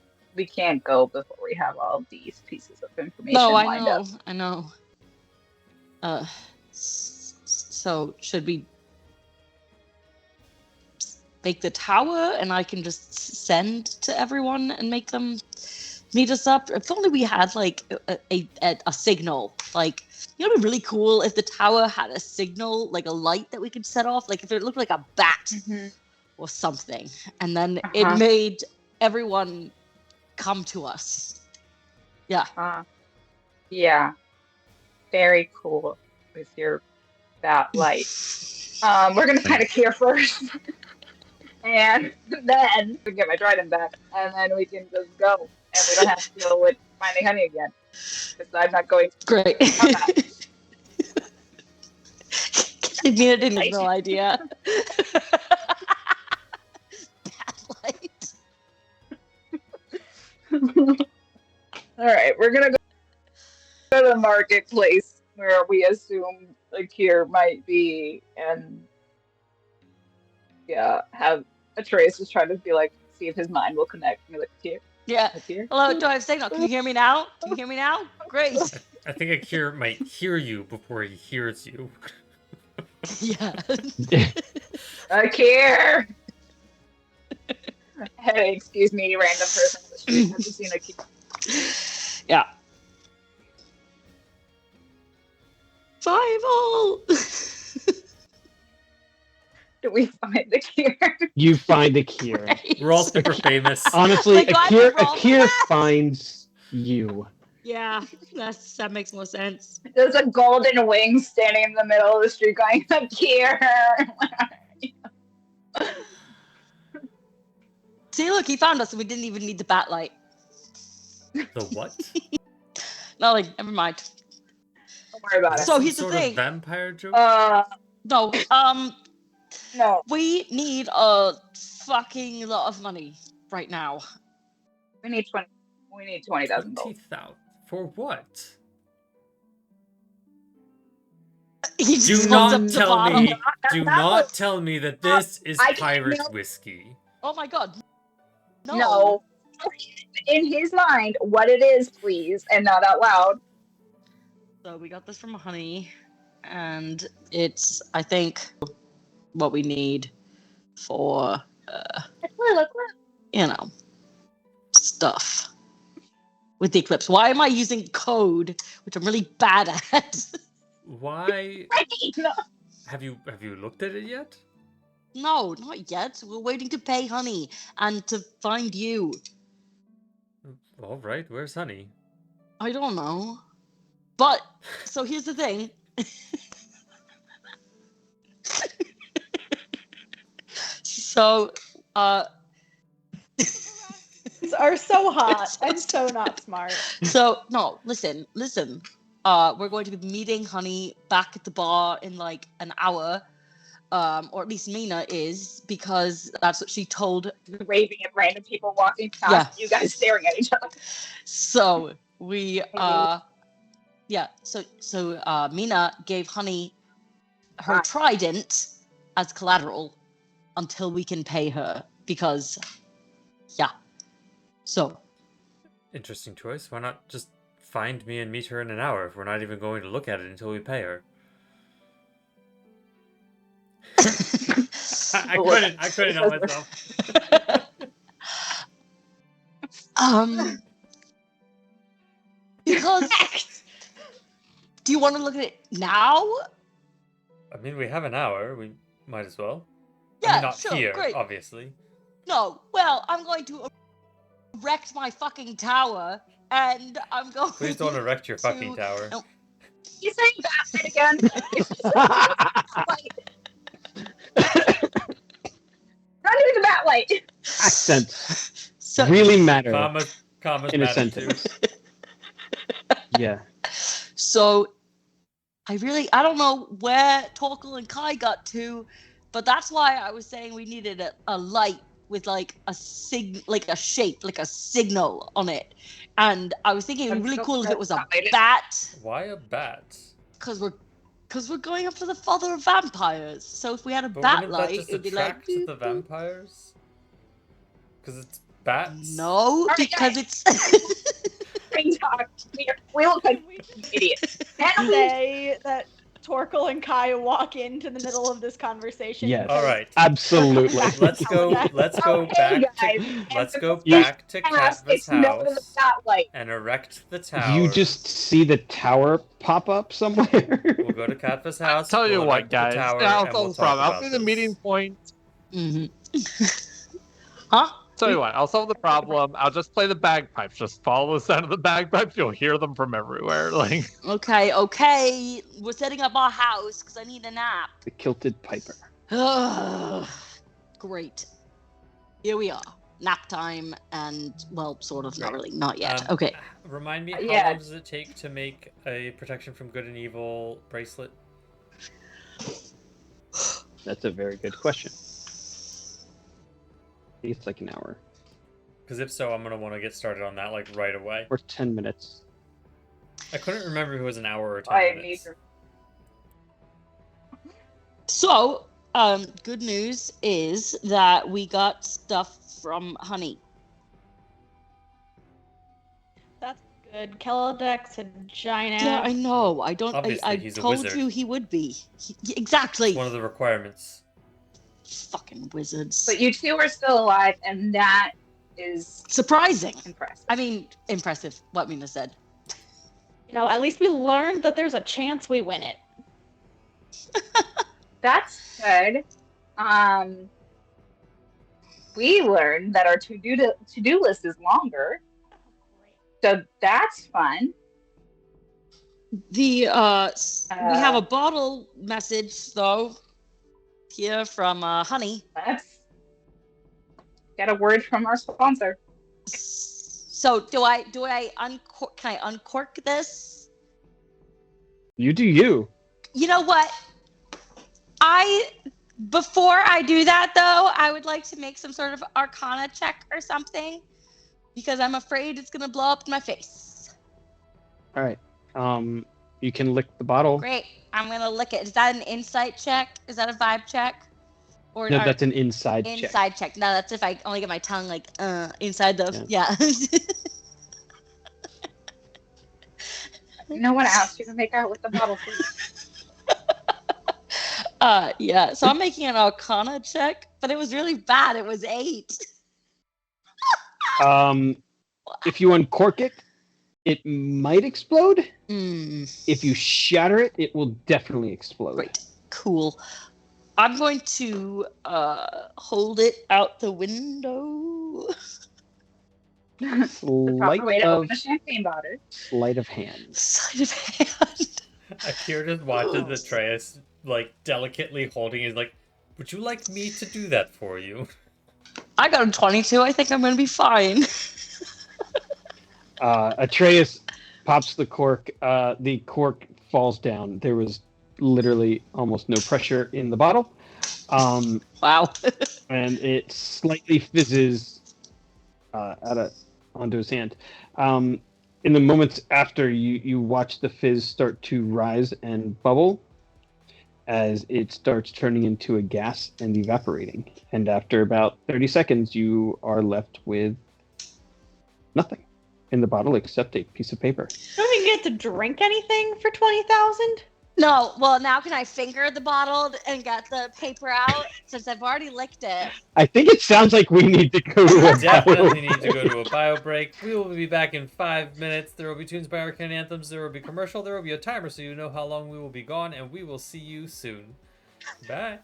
can't go before we have all these pieces of information No, lined up. I know. So should we make the tower and I can just send to everyone and make them meet us up? If only we had like a signal. Like, you know, it'd be really cool if the tower had a signal, like a light that we could set off. Like if it looked like a bat or something, and then it made everyone come to us. Yeah. Yeah. Very cool with your bat light. We're gonna find Akir first. And then we get my trident back, and then we can just go, and we don't have to deal with finding Honey again. Because I'm not going to. Great. I mean, it is no idea. Bad light. All right, we're gonna go to the marketplace where we assume Akir might be, and have Atreus just try to be like, see if his mind will connect. And be like, Akir. Yeah. Akir? Hello, do I have signal? Can you hear me now? Can you hear me now? Great. I think Akir might hear you before he hears you. Yeah. Akir! Hey, excuse me, random person on the street. Have you seen Akir? Yeah. Survival! Do we find Akir? You find Akir. Great. We're all super famous. Honestly, Oh my God, Akir, we're all Akir fast. finds you. Yeah, that makes more sense. There's a golden wing standing in the middle of the street going, Akir! See, look, he found us and we didn't even need the bat light. The what? No, like, never mind. worry about it. So Some here's the sort thing. of vampire joke? No, No. we need a fucking lot of money right now. We need 20,000 gold. 20,000 for what? He Do just holds not up the tell bottle. me. Do not tell me that this is I didn't pirate know- whiskey. Oh my god. No. In his mind, what it is, please, and not out loud. So we got this from Honey, and it's, I think, what we need for, Look. you know, stuff with the Eclipse. Why am I using code, which I'm really bad at? Why No. have you looked at it yet? No, not yet. We're waiting to pay Honey and to find you. All right, where's Honey? I don't know. But, so here's the thing. So, These are so hot and so not smart. So no, listen. We're going to be meeting Honey back at the bar in like an hour, or at least Mina is, because that's what she told. Raving at random people walking past you guys staring at each other. So we, So Mina gave Honey her trident as collateral until we can pay her, because, yeah. So. Interesting choice. Why not just find me and meet her in an hour if we're not even going to look at it until we pay her? I couldn't help myself. Because do you want to look at it now? I mean, we have an hour. We might as well. I Yeah, mean, not sure, here, great. obviously. No, well, I'm going to erect my fucking tower, and I'm going. Please don't erect your fucking to- tower. No. You saying Batman again? Not even the Batlight. Accents So, really matter Commas in a matter too. sentence. Yeah. so I don't know where Torkel and Kai got to, but that's why I was saying we needed a light with like a shape, like a signal on it. And I was thinking it'd be really cool if it was a bat, Why a bat? because we're going after the father of vampires. So if we had a But bat wouldn't that light, just it'd be like attract the vampires? Because it's bats? no, Alright, because guys. it's We look like idiots. And Say that Torkel and Kai walk into the middle of this conversation. Yes. because All right. Absolutely. Let's go Okay, back to Pass, Katva's it's no the house Batlight. and erect the tower. You just see the tower pop up somewhere. We'll go to Katva's house. Tell you we'll what, erect the guys. tower, I'll and tell we'll the talk problem. I'll about see the this. meeting point. huh? Tell you what, I'll solve the problem. I'll just play the bagpipes. Just follow the sound of the bagpipes. You'll hear them from everywhere. Like, Okay. We're setting up our house because I need a nap. The kilted piper. Great. Here we are. Nap time, and well, sort of, not really, not yet. Um, Okay. Remind me, how Yeah. long does it take to make a protection from good and evil bracelet? That's a very good question. I think it's like an hour Because if so, I'm gonna want to get started on that like right away. or 10 minutes. I couldn't remember if it was an hour or 10 I need minutes. to. So, good news is that we got stuff from Honey. That's good. Kelodek's a giant Yeah, ass. I know. I don't. Obviously, I he's a told wizard. you he would be. Exactly. It's one of the requirements. Fucking wizards. But you two are still alive, and that is Surprising. impressive. I mean, impressive. What Mina said. You know, at least we learned that there's a chance we win it. That's good. We learned that our to-do list is longer, so that's fun. We have a bottle message though here from Honey. Let's get a word from our sponsor. So do I uncork? Can I uncork this? You do you. You know what? Before I do that, though, I would like to make some sort of Arcana check or something, because I'm afraid it's gonna blow up in my face. All right. You can lick the bottle. Great. I'm gonna lick it. Is that an insight check? Is that a vibe check? Or No, that's an inside check. Inside check. No, that's if I only get my tongue like inside the yeah. No one asked you to make out with the bottle. Yeah. So I'm making an Arcana check, but it was really bad. It was 8. If you uncork it, it might explode. Mm. If you shatter it, it will definitely explode. Great. Cool. I'm going to hold it out the window. Proper way to open a champagne bottle. Sleight of hand. Sleight of hand. Akira just watches Atreus like delicately holding it, like, would you like me to do that for you? I got a 22. I think I'm gonna be fine. Atreus pops the cork. The cork falls down. There was literally almost no pressure in the bottle. Wow. And it slightly fizzes onto his hand. In the moments after, you watch the fizz start to rise and bubble as it starts turning into a gas and evaporating. And after about 30 seconds, you are left with nothing in the bottle except a piece of paper. Don't even get to drink anything for 20,000. No, well, now can I finger the bottle and get the paper out since I've already licked it? I think it sounds like we need to go to a Definitely need to go to a bio break. We will be back in 5 minutes. There will be tunes by Arcane Anthems. There will be commercial. There will be a timer so you know how long we will be gone, and we will see you soon. Bye.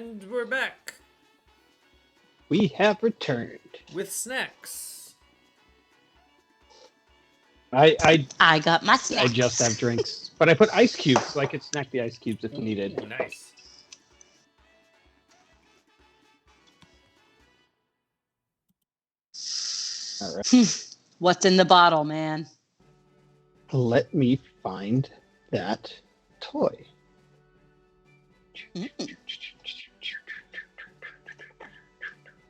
And we're back. We have returned. With snacks. I got my snacks. I just have drinks. But I put ice cubes so I could snack the ice cubes if needed. Ooh, nice. All right. What's in the bottle, man? Let me find that toy.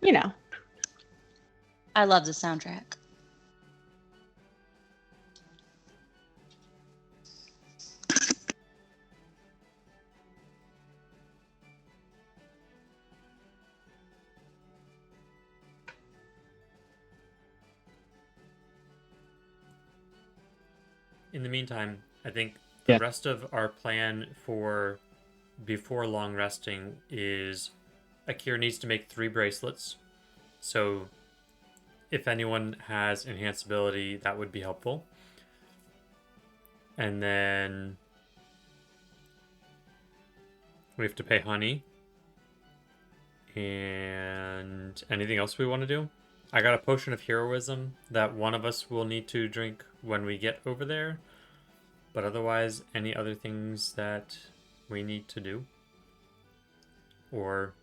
You know. I love the soundtrack. In the meantime, I think the rest of our plan for before long resting is Akira needs to make 3 bracelets. So if anyone has enhanced ability, that would be helpful. And then we have to pay Honey. And anything else we want to do? I got a potion of heroism that one of us will need to drink when we get over there. But otherwise, any other things that we need to do? Or...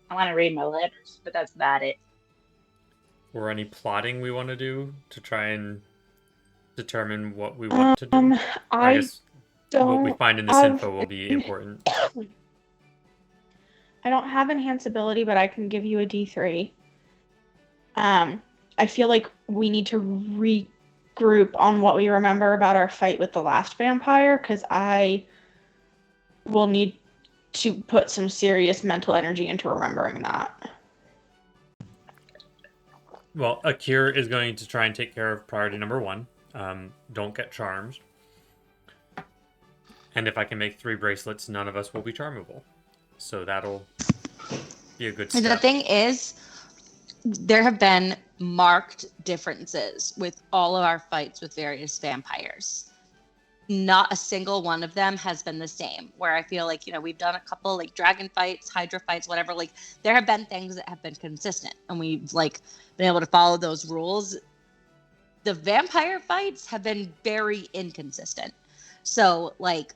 I want to read my letters, but that's about it. Or any plotting we want to do to try and determine what we want to do? I guess what we find in this info will be important. I don't have enhance ability, but I can give you a D3. I feel like we need to regroup on what we remember about our fight with the last vampire, because I will need to put some serious mental energy into remembering that. Well, Akira is going to try and take care of priority number 1. Don't get charmed. And if I can make 3 bracelets, none of us will be charmable. So that'll be a good step. The thing is, there have been marked differences with all of our fights with various vampires. Not a single one of them has been the same, where I feel like, we've done a couple like dragon fights, hydra fights, whatever. Like there have been things that have been consistent and we've like been able to follow those rules. The vampire fights have been very inconsistent. So like,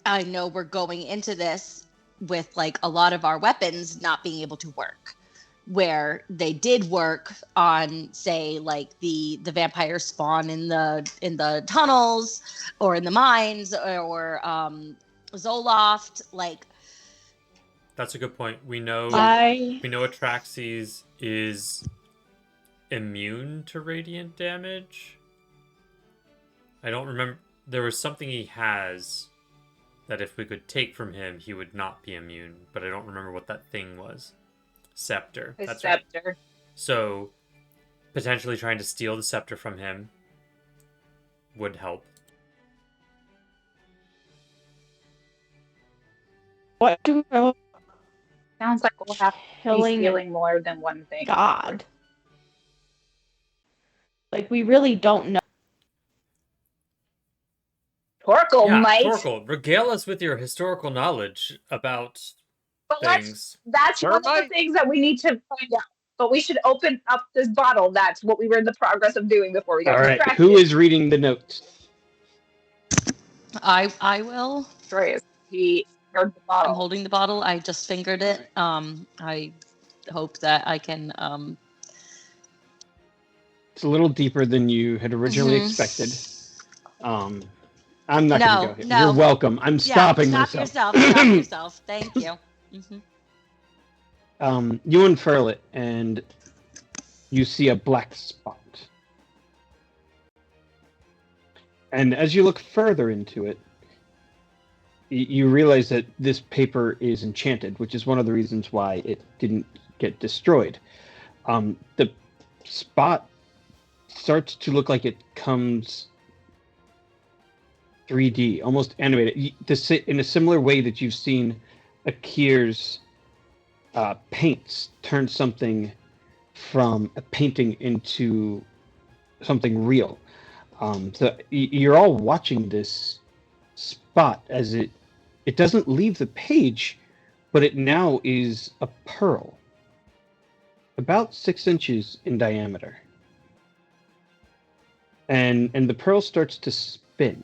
I know we're going into this with like a lot of our weapons not being able to work. Where they did work on, say, like the vampire spawn in the tunnels or in the mines or Zoloft, like. That's a good point. We know Atraxes is immune to radiant damage. I don't remember. There was something he has that if we could take from him, he would not be immune. But I don't remember what that thing was. Scepter. That's scepter. Right. So, potentially trying to steal the scepter from him would help. What do we... Sounds like we'll have to be stealing more than one thing. God. Like, we really don't know. Torkel might. Torkel, regale us with your historical knowledge about things. That's one of the things that we need to find out. But we should open up this bottle. That's what we were in the progress of doing before we got distracted. All right, who is reading the notes? I will. Troy, he heard the bottle. I'm holding the bottle. I just fingered it. I hope that I can. It's a little deeper than you had originally expected. I'm not going to go here. No. You're welcome. I'm stopping myself. Stop yourself. Thank you. You unfurl it, and you see a black spot. And as you look further into it, you realize that this paper is enchanted, which is one of the reasons why it didn't get destroyed. The spot starts to look like it comes 3D, almost animated, in a similar way that you've seen Akir's paints turn something from a painting into something real. So you're all watching this spot as it doesn't leave the page, but it now is a pearl, about 6 inches in diameter. And the pearl starts to spin,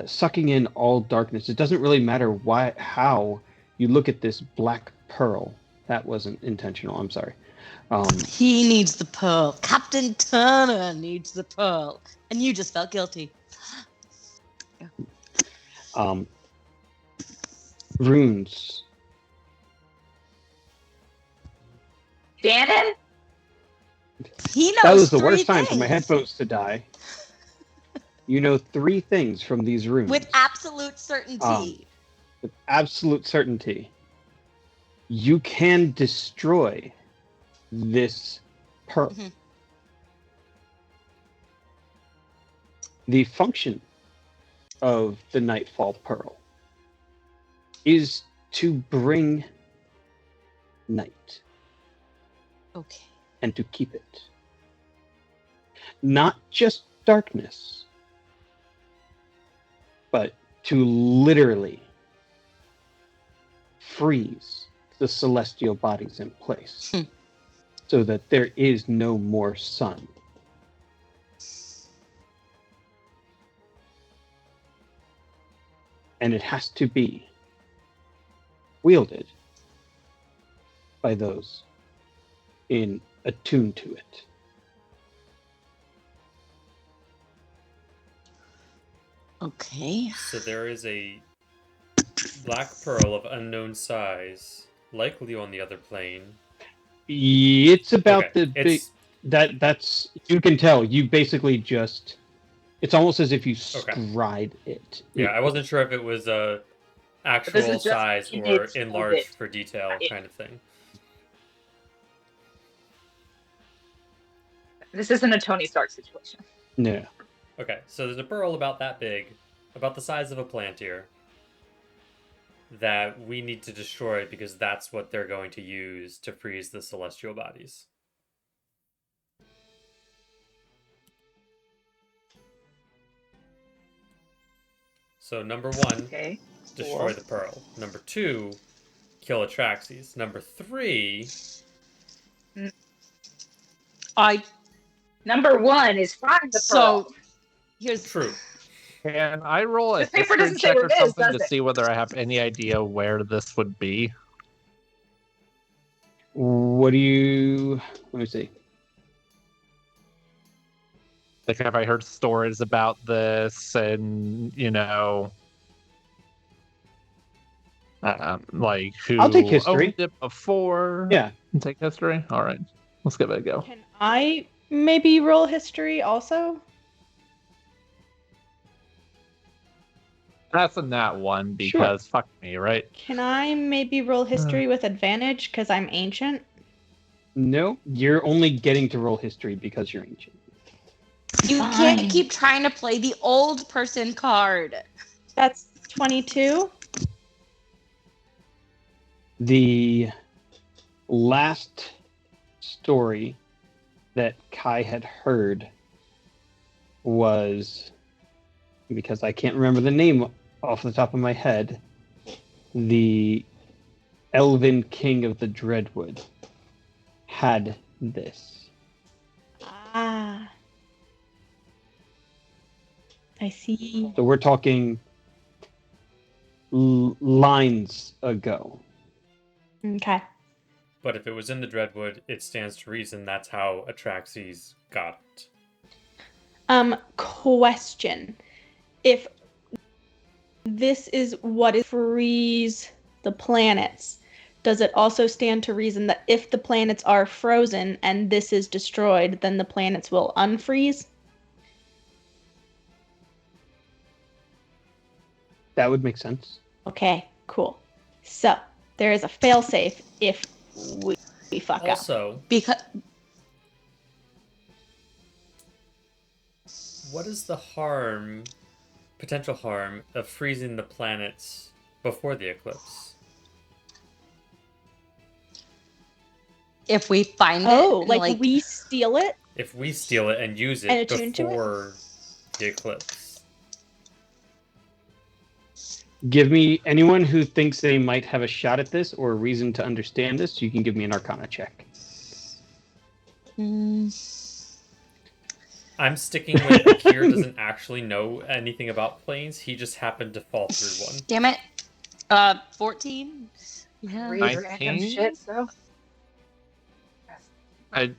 sucking in all darkness. It doesn't really matter how you look at this black pearl. That wasn't intentional, I'm sorry. He needs the pearl. Captain Turner needs the pearl. And you just felt guilty. Runes. Shannon? He knows That was the 3 worst time for my things. headphones to die. You know 3 things from these runes. With absolute certainty. With absolute certainty. You can destroy this pearl. Mhm. The function of the Nightfall Pearl is to bring night Okay. and to keep it. Not just darkness, but to literally freeze the celestial bodies in place so that there is no more sun. And it has to be wielded by those attuned to it. Okay. So there is a black pearl of unknown size, likely on the other plane. It's about Okay, the big. That's you can tell. You basically just. It's almost as if you stride it. Yeah, I wasn't sure if it was a actual this is just size you or need to enlarged move it. for detail Right. kind of thing. This isn't a Tony Stark situation. No. Okay, so there's a pearl about that big, about the size of a Palantir, that we need to destroy because that's what they're going to use to freeze the celestial bodies. So number 1, Okay. destroy the pearl. Number 2, kill Atraxes. Number 3, Number 1 is find the pearl. So here's true. Can I roll a This paper history doesn't say check where or it is, something does to it? see whether I have any idea where this would be? What do you? Let me see. Like, have I heard stories about this and, like who I'll take history. owned it before? Yeah. Take history? All right. Let's give it a go. Can I maybe roll history also? That's a nat 1 because fuck me, right? Can I maybe roll history with advantage because I'm ancient? No, you're only getting to roll history because you're ancient. you can't keep trying to play the old person card. That's 22. The last story that Kai had heard was, because I can't remember the name off the top of my head, the Elven King of the Dreadwood had this. Ah. I see. So we're talking lines ago. Okay. But if it was in the Dreadwood, it stands to reason that's how Atraxes got it. Question. If this is what is freeze the planets, does it also stand to reason that if the planets are frozen and this is destroyed, then the planets will unfreeze? That would make sense. Okay, cool. So, there is a failsafe if we fuck up. Also, Because what is the potential harm of freezing the planets before the eclipse? if we find Oh, it, like we steal it? If we steal it and use And it attune to it? before the eclipse. Give me anyone who thinks they might have a shot at this or a reason to understand this. You can give me an Arcana check. Mm, I'm sticking with Akir doesn't actually know anything about planes. He just happened to fall through one. damn it. 14. Yeah. Read 19? random shit, so. I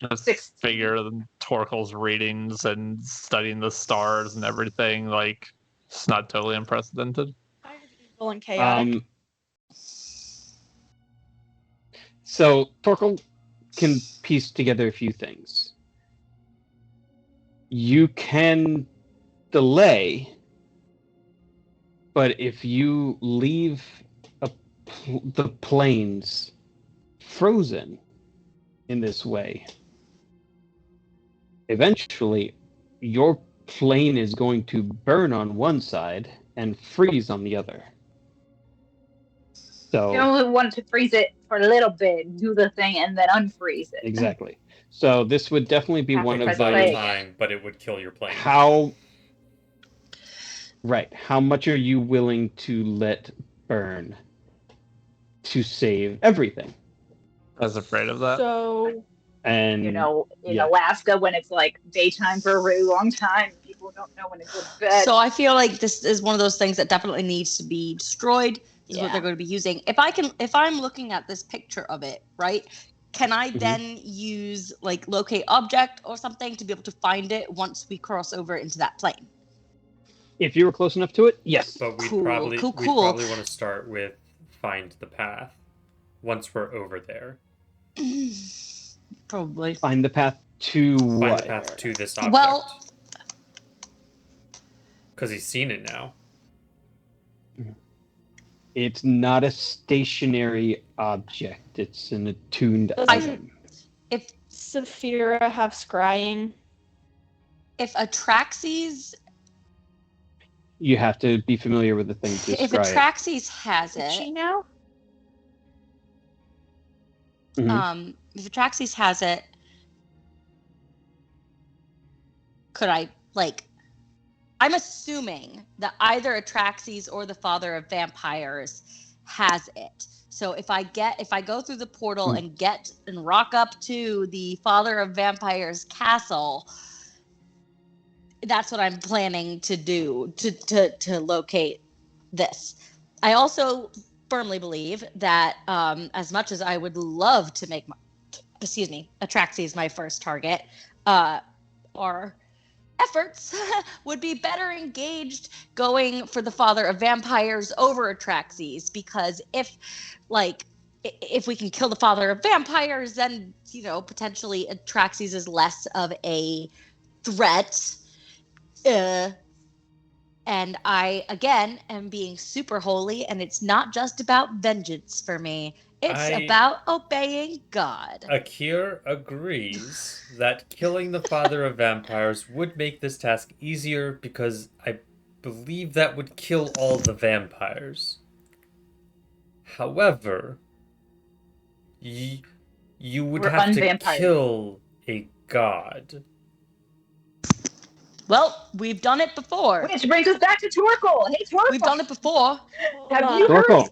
just Six. figure Torkel's readings and studying the stars and everything, like, it's not totally unprecedented. Kind of evil and chaotic. So Torkel can piece together a few things. You can delay, but if you leave the planes frozen in this way, eventually your plane is going to burn on one side and freeze on the other. So You only want to freeze it for a little bit, do the thing, and then unfreeze it. exactly. So this would definitely be After one of press Value play. those. time, but it would kill your plane. How much are you willing to let burn to save everything? I was afraid of that. So And In yeah. Alaska, when it's like daytime for a really long time, people don't know when to go to bed. So I feel like this is one of those things that definitely needs to be destroyed. This is what Yeah. they're going to be using. If I'm looking at this picture of it, right? Can I then use like locate object or something to be able to find it once we cross over into that plane? if you were close enough to it, yes. But we'd Cool, probably cool, we'd cool. probably want to start with find the path once we're over there. Probably. Find the path to Find what? the path to this object. Well, because he's seen it now. It's not a stationary object. It's an attuned Doesn't- item. if Saphira have scrying. if Atraxes You have to be familiar with the thing to if describe it. Atraxes has Is she it, now? Mhm. if Atraxes has it, could I like? I'm assuming that either Atraxes or the Father of Vampires has it. So if I go through the portal and get and rock up to the Father of Vampires castle, that's what I'm planning to do to locate this. I also firmly believe that as much as I would love to make Atraxes my first target, our efforts would be better engaged going for the Father of Vampires over Atraxes, because if we can kill the Father of Vampires, then potentially Atraxes is less of a threat. And I again am being super holy, and it's not just about vengeance for me. It's about obeying God. Akir agrees that killing the Father of Vampires would make this task easier because I believe that would kill all the vampires. However, you would We're have to unvampired. kill a god. Well, we've done it before. Which brings us back to Torkel. Hey, Torkel. We've done it before. Have you Torkel.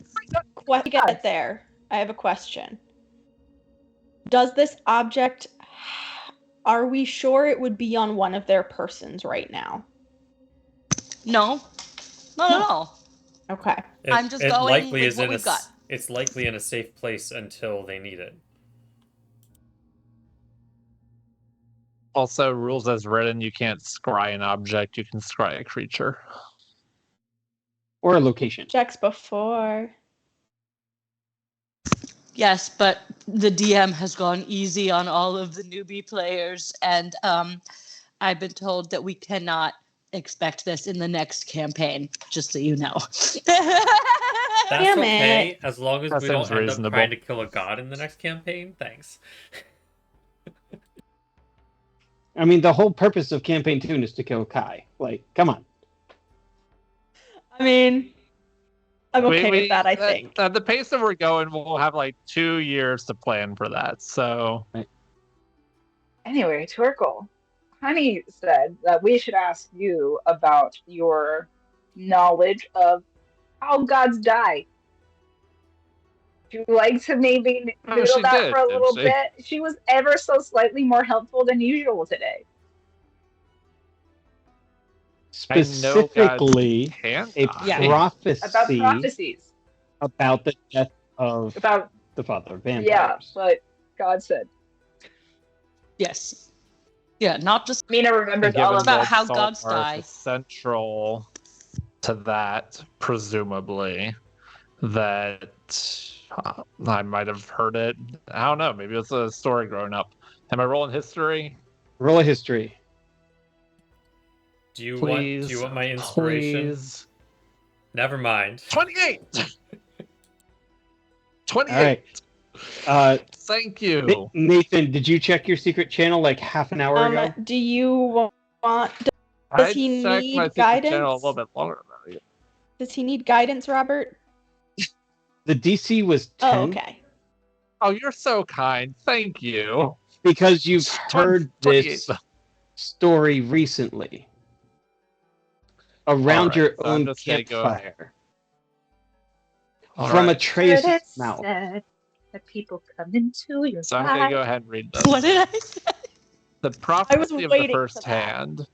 heard? To get there, I have a question. Does this object, are we sure it would be on one of their persons right now? No, not at all. Okay. I'm just going likely with is what in we've got. It's likely in a safe place until they need it. Also, rules as written, you can't scry an object, you can scry a creature. Or a location. Checks before. Yes, but the DM has gone easy on all of the newbie players, and I've been told that we cannot expect this in the next campaign, just so you know. That's Damn okay, as long as That we don't sounds end reasonable. up trying to kill a god in the next campaign. Thanks. I mean, the whole purpose of Campaign 2 is to kill Kai. Like, come on. I mean, I'm okay with that, I at- think. At the pace that we're going, we'll have like 2 years to plan for that. So Anyway, Torkel. Honey said that we should ask you about your knowledge of how gods die. Would you like to maybe noodle that for a little bit? She was ever so slightly more helpful than usual today. Specifically, a prophecy about prophecies about the death of the father of vampires. Yeah, but God said. Yes. Yeah, not just Mina remembers all about how gods die. Central to that, presumably, that I might have heard it. I don't know. Maybe it's a story growing up. Am I rolling history? Roll a history. Do you want my inspiration? Please. Never mind. 28. 28. All right. Thank you. Nathan, did you check your secret channel like half an hour ago? Do you want? Does he need my guidance? Channel a little bit longer. Does he need guidance, Robert? The DC was 10. Oh, okay. Oh, you're so kind. Thank you. Because you've heard this story recently. Around your own campfire. From Atreus' mouth. That people come into your So I'm going to go ahead and read this. What did I say? The prophecy of the first hand.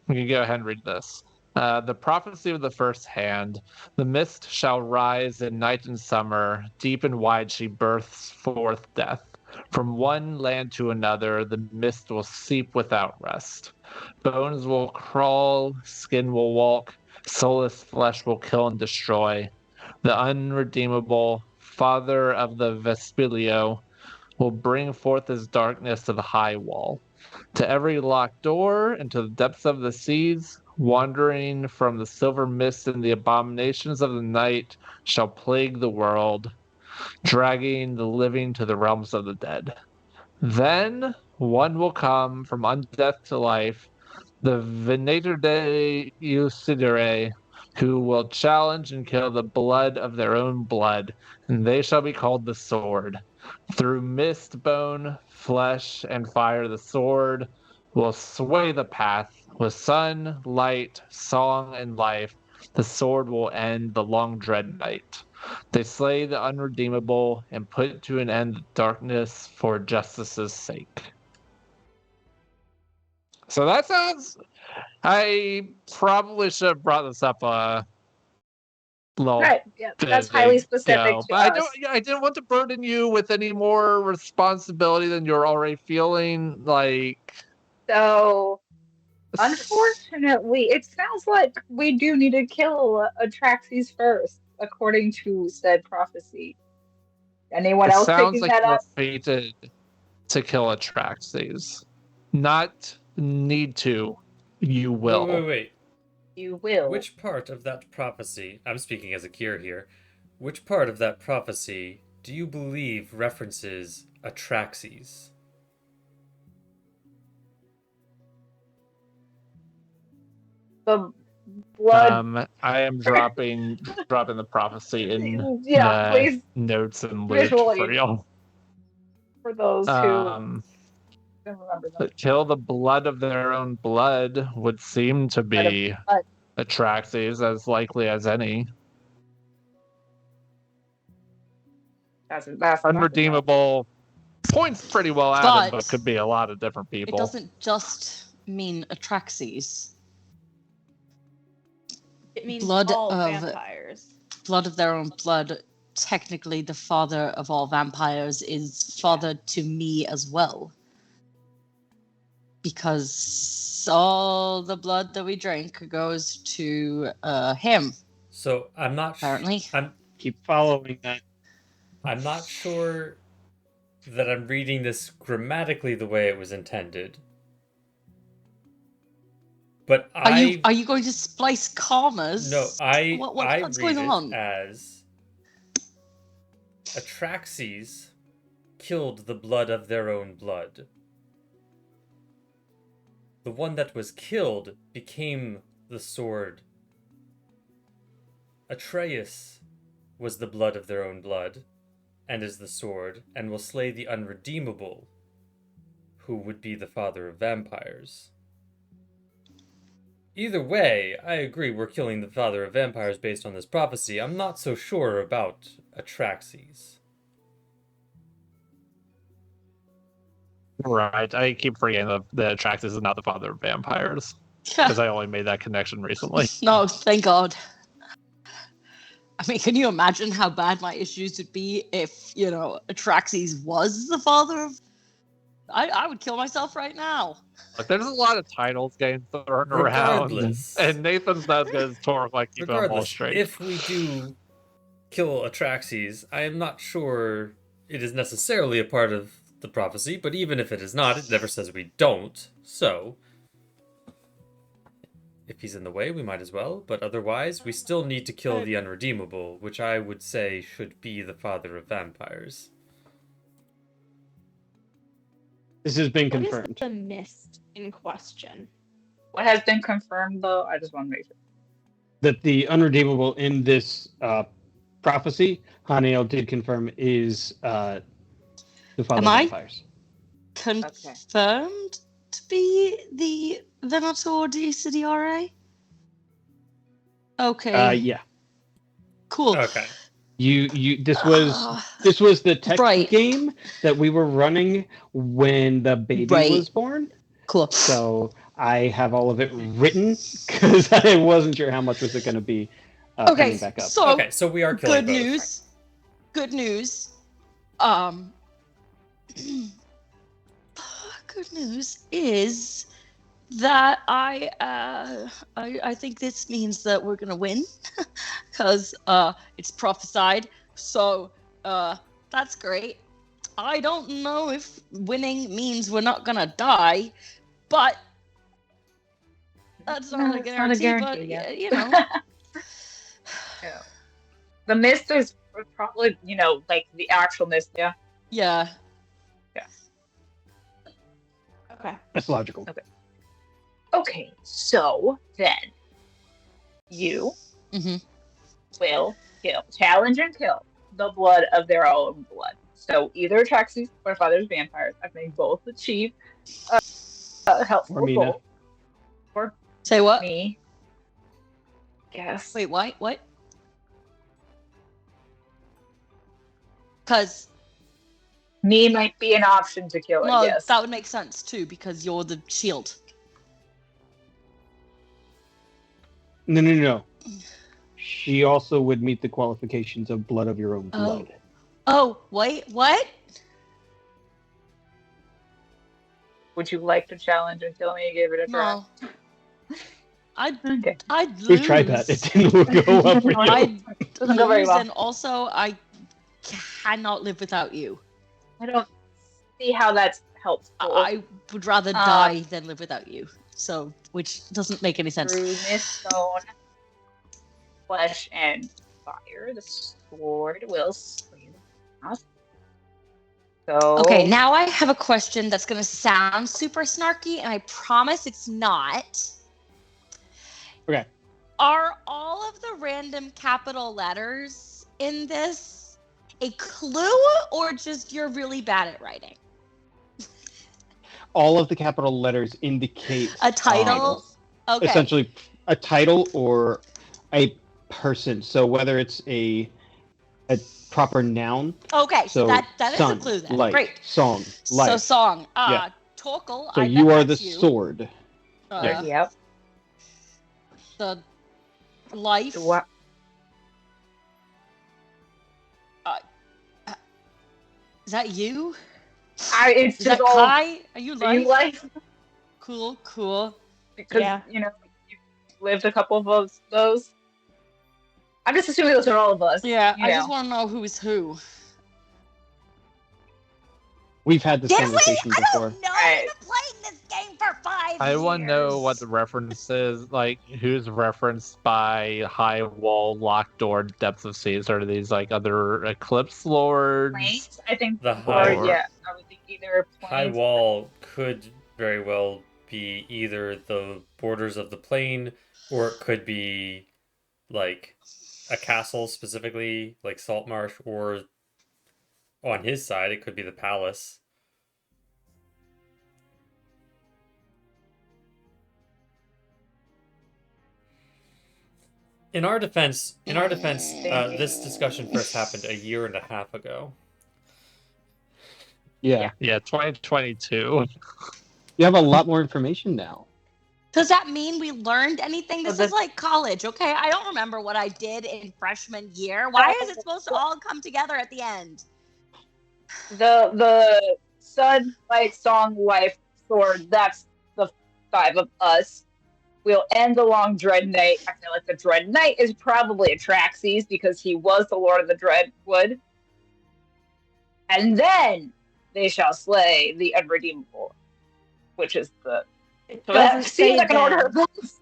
We can go ahead and read this. The prophecy of the first hand. The mist shall rise in night and summer. Deep and wide she births forth death. From one land to another, the mist will seep without rest. Bones will crawl, skin will walk, soulless flesh will kill and destroy. The unredeemable father of the Vespilio will bring forth his darkness to the high wall. To every locked door and to the depths of the seas, wandering from the silver mist and the abominations of the night shall plague the world, dragging the living to the realms of the dead. Then one will come from undeath to life, the Venator de Usidere, who will challenge and kill the blood of their own blood, and they shall be called the Sword. Through mist, bone, flesh, and fire, the Sword will sway the path. With sun, light, song, and life, the Sword will end the long dread night. They slay the unredeemable and put to an end the darkness for justice's sake. So that sounds... I probably should have brought this up a little right. Yeah, that's highly specific to but us. I didn't want to burden you with any more responsibility than you're already feeling. So, unfortunately, it sounds like we do need to kill Atraxes first, according to said prophecy. Anyone else picking that up? Sounds like we're fated to kill Atraxes. Not need to. You will. Wait. You will. Which part of that prophecy, I'm speaking as a Kier here, which part of that prophecy do you believe references Atraxes? The blood. I am dropping the prophecy in please, notes and loot for y'all. For those who kill the blood of their own blood would seem to be Atraxes as likely as any. That's unredeemable. Points pretty well added, but could be a lot of different people. It doesn't just mean Atraxes. It means blood all of vampires. Blood of their own blood. Technically, the father of all vampires is father to me as well. Because all the blood that we drink goes to him. So I'm not apparently. Keep following that. I'm not sure that I'm reading this grammatically the way it was intended. But are you going to splice commas? No, what's going on? As Atraxes killed the blood of their own blood. The one that was killed became the sword. Atreus was the blood of their own blood, and is the sword, and will slay the unredeemable, who would be the father of vampires. Either way, I agree we're killing the father of vampires based on this prophecy. I'm not so sure about Atraxes. Right. I keep forgetting that Atraxes is not the father of vampires. Because I only made that connection recently. No, thank God. I mean, can you imagine how bad my issues would be if, Atraxes was the father of... I would kill myself right now. Like, there's a lot of titles getting thrown around. And Nathan's not as good as Torque, like keep them all straight. If we do kill Atraxes, I am not sure it is necessarily a part of the prophecy, but even if it is not, it never says we don't. So, if he's in the way, we might as well. But otherwise, we still need to kill the unredeemable, which I would say should be the father of vampires. This has been confirmed. What is the mist in question? What has been confirmed, though? I just want to make sure. That the unredeemable in this prophecy, Haniel did confirm, is the father of vampires. Confirmed to be the Venator di Sidiare? Okay. Yeah. Cool. Okay. This was the tech game that we were running when the baby was born. Cool. So I have all of it written because I wasn't sure how much was it going to be coming back up. So we are killing good both. news. Good news. Good news is that I think this means that we're gonna win because it's prophesied. So that's great. I don't know if winning means we're not gonna die, but that's not a guarantee. Yeah. The mist is probably, like the actual mist. Yeah. Yeah. Okay. That's logical. Okay, so then you will challenge and kill the blood of their own blood. So either Atraxes or Father's vampires. I think both achieve helpful goal. Or say what? Me. Yes. Wait, what? Because me might be an option to kill. No, yes. That would make sense too because you're the shield. No. She also would meet the qualifications of blood of your own blood. Oh, wait, what? Would you like to challenge and kill me and give it a try? No. I'd lose. We've tried that. It didn't go up for you. I'd Doesn't go very lose, well. and also I cannot live without you. I don't see how that's helpful. I would rather die than live without you. So, which doesn't make any sense. Through mist, stone, flesh, and fire, the sword will slay us. So Okay, now I have a question that's going to sound super snarky, and I promise it's not. Okay. Are all of the random capital letters in this a clue, or just you're really bad at writing? All of the capital letters indicate A title? Okay. Essentially, a title or a person. So whether it's a proper noun. Okay, So that is sun, a clue then. light, Great. Song, light. So song. Yeah. Torkel. So I you bet are the that's you. sword. Yep. The life. What? Is that you? It's Is just that all. Kai? Are you Are you life? life? Cool. Because Yeah. you lived a couple of those. I'm just assuming those are all of us. Yeah, you I know. just want to know who is who. We've had this Did we? conversation I before. don't know. Right. I've been playing this game for 5 years. I want to know what the reference is, like who's referenced by High Wall, Locked Door, Depths of Sea, sort of these like other Eclipse Lords. Plains, I think. The or, high yeah, I would think either High plains. Wall could very well be either the borders of the plane, or it could be like a castle specifically, like Saltmarsh, or on his side, it could be the palace. In our defense, this discussion first happened a year and a half ago. Yeah. Yeah, 2022. You have a lot more information now. Does that mean we learned anything? This So is like college, okay? I don't remember what I did in freshman year. Why is it supposed to all come together at the end? The Sun, Light, Song, Life, Sword, that's the 5 of us. We'll end the long Dread Knight. I feel like the Dread Knight is probably Atraxes because he was the Lord of the Dreadwood. And then they shall slay the Unredeemable, which is the... It So that doesn't say seems like an order then. of things.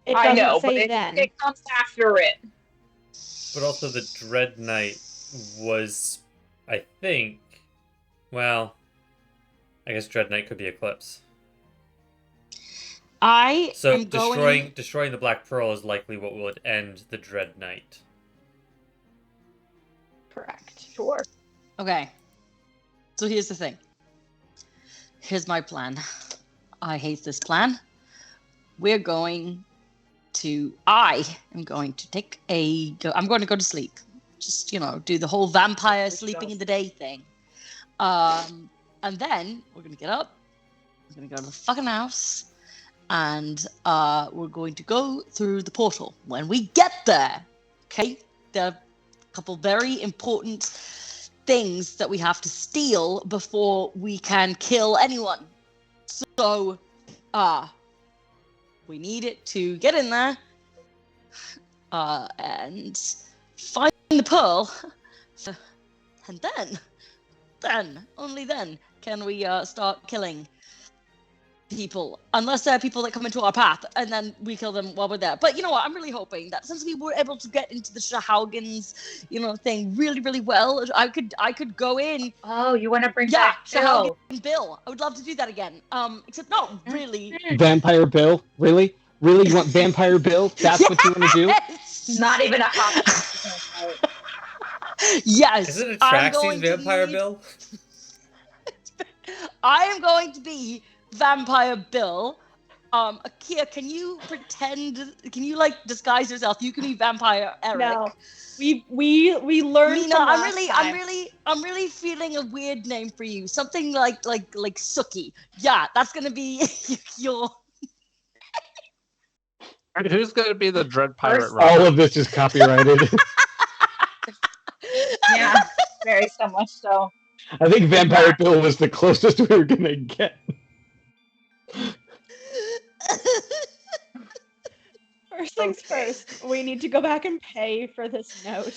It I doesn't know, but say then. it comes after it. But also the Dread Knight was, I think, well, I guess Dread Knight could be Eclipse. So destroying the Black Pearl is likely what would end the Dread Knight. Correct. Sure. Okay. So here's the thing. Here's my plan. I hate this plan. I am going to go to sleep. Just, do the whole vampire sleeping in the day thing. And then we're going to get up. We're going to go to the fucking house. And we're going to go through the portal. When we get there, okay, there are a couple very important things that we have to steal before we can kill anyone. So, we need it to get in there and find the pearl. And only then, can we start killing people, unless there are people that come into our path, and then we kill them while we're there. But you know what? I'm really hoping that since we were able to get into the Shahaugens, thing really, really well, I could go in. Oh, you want to bring back Shahaugen Bill? I would love to do that again. Except no, really. Vampire Bill? Really? Really? You want Vampire Bill? That's what you want to do? Not even a hot. Yes. Is it Atraxes Vampire Bill? I am going to be Vampire Bill. Akia, can you disguise yourself? You can be Vampire Eric. No. We learned Mina, from I'm last really feeling a weird name for you. Something like Suki. Yeah, that's gonna be your. Who's gonna be the Dread Pirate? All of this is copyrighted. Yeah, very so much so. I think Vampire Bill was the closest we were gonna get. First things first, we need to go back and pay for this note.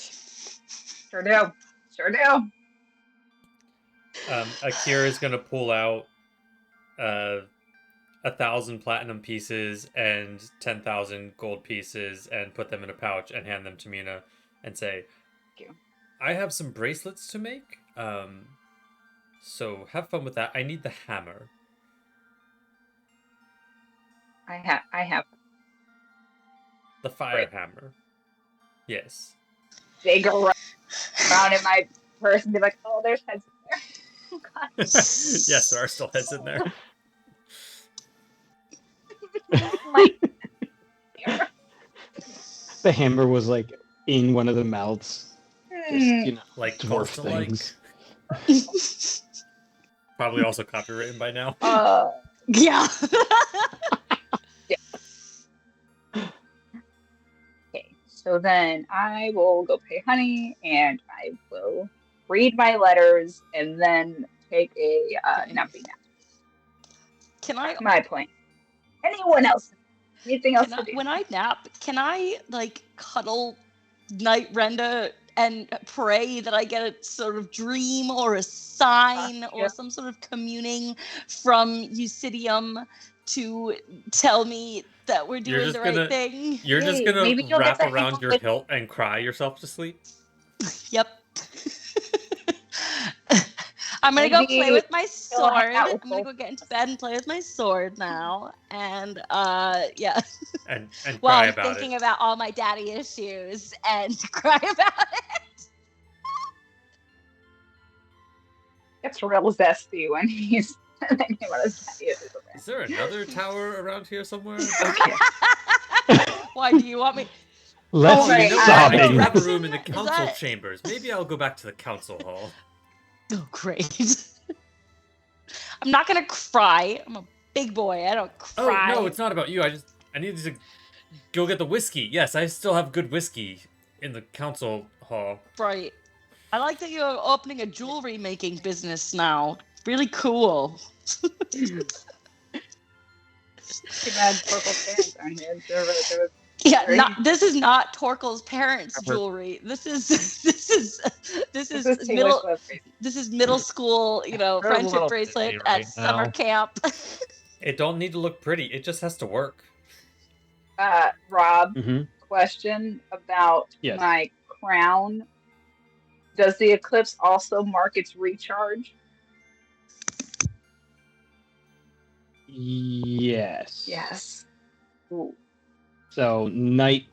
Sure do. Akira is gonna pull out 1,000 platinum pieces and 10,000 gold pieces and put them in a pouch and hand them to Mina and say, Thank you. I have some bracelets to make. So have fun with that. I need the hammer. I have. The fire hammer. Yes. They go around in my purse and be like, oh, there's heads in there. Oh, God. Yes, there are still heads in there. The hammer was like in one of the mouths. Just, like dwarf things. things. Probably also copywritten by now. Yeah. Okay, so then I will go pay Honey, and I will read my letters, and then take a nappy nap. Can I? My plan. Anyone else? Anything else to do? When I nap, can I cuddle Night Render and pray that I get a sort of dream or a sign or some sort of communing from Eucidium to tell me that we're doing the right thing? You're just gonna wrap around your hilt and cry yourself to sleep? Yep. I'm gonna go play with my sword. I'm gonna go get into bed and play with my sword now. And yeah. And while cry I'm about thinking it. about all my daddy issues and cry about it. It's real zesty when he's thinking about his daddy issues. Is there another tower around here somewhere? Okay. Why do you want me? Let's Oh, right, You know what? I sobbing. don't have a room in the Is council that- chambers. Maybe I'll go back to the council hall. Oh, great. I'm not gonna cry. I'm a big boy. I don't Oh, cry. no, it's not about you. I need to go get the whiskey. Yes, I still have good whiskey in the council hall. Right. I like that you're opening a jewelry making business now. Really cool. Too bad Torkel's parents aren't here. They're Yeah, Very- this is not Torkel's parents' jewelry. This is This is Taylor middle Swift. Basically. this is middle school, They're a friendship little bracelet busy at right summer now. camp. It don't need to look pretty. It just has to work. Rob, Mhm. question about Yes. my crown. Does the eclipse also mark its recharge? Yes. Yes. Ooh. So night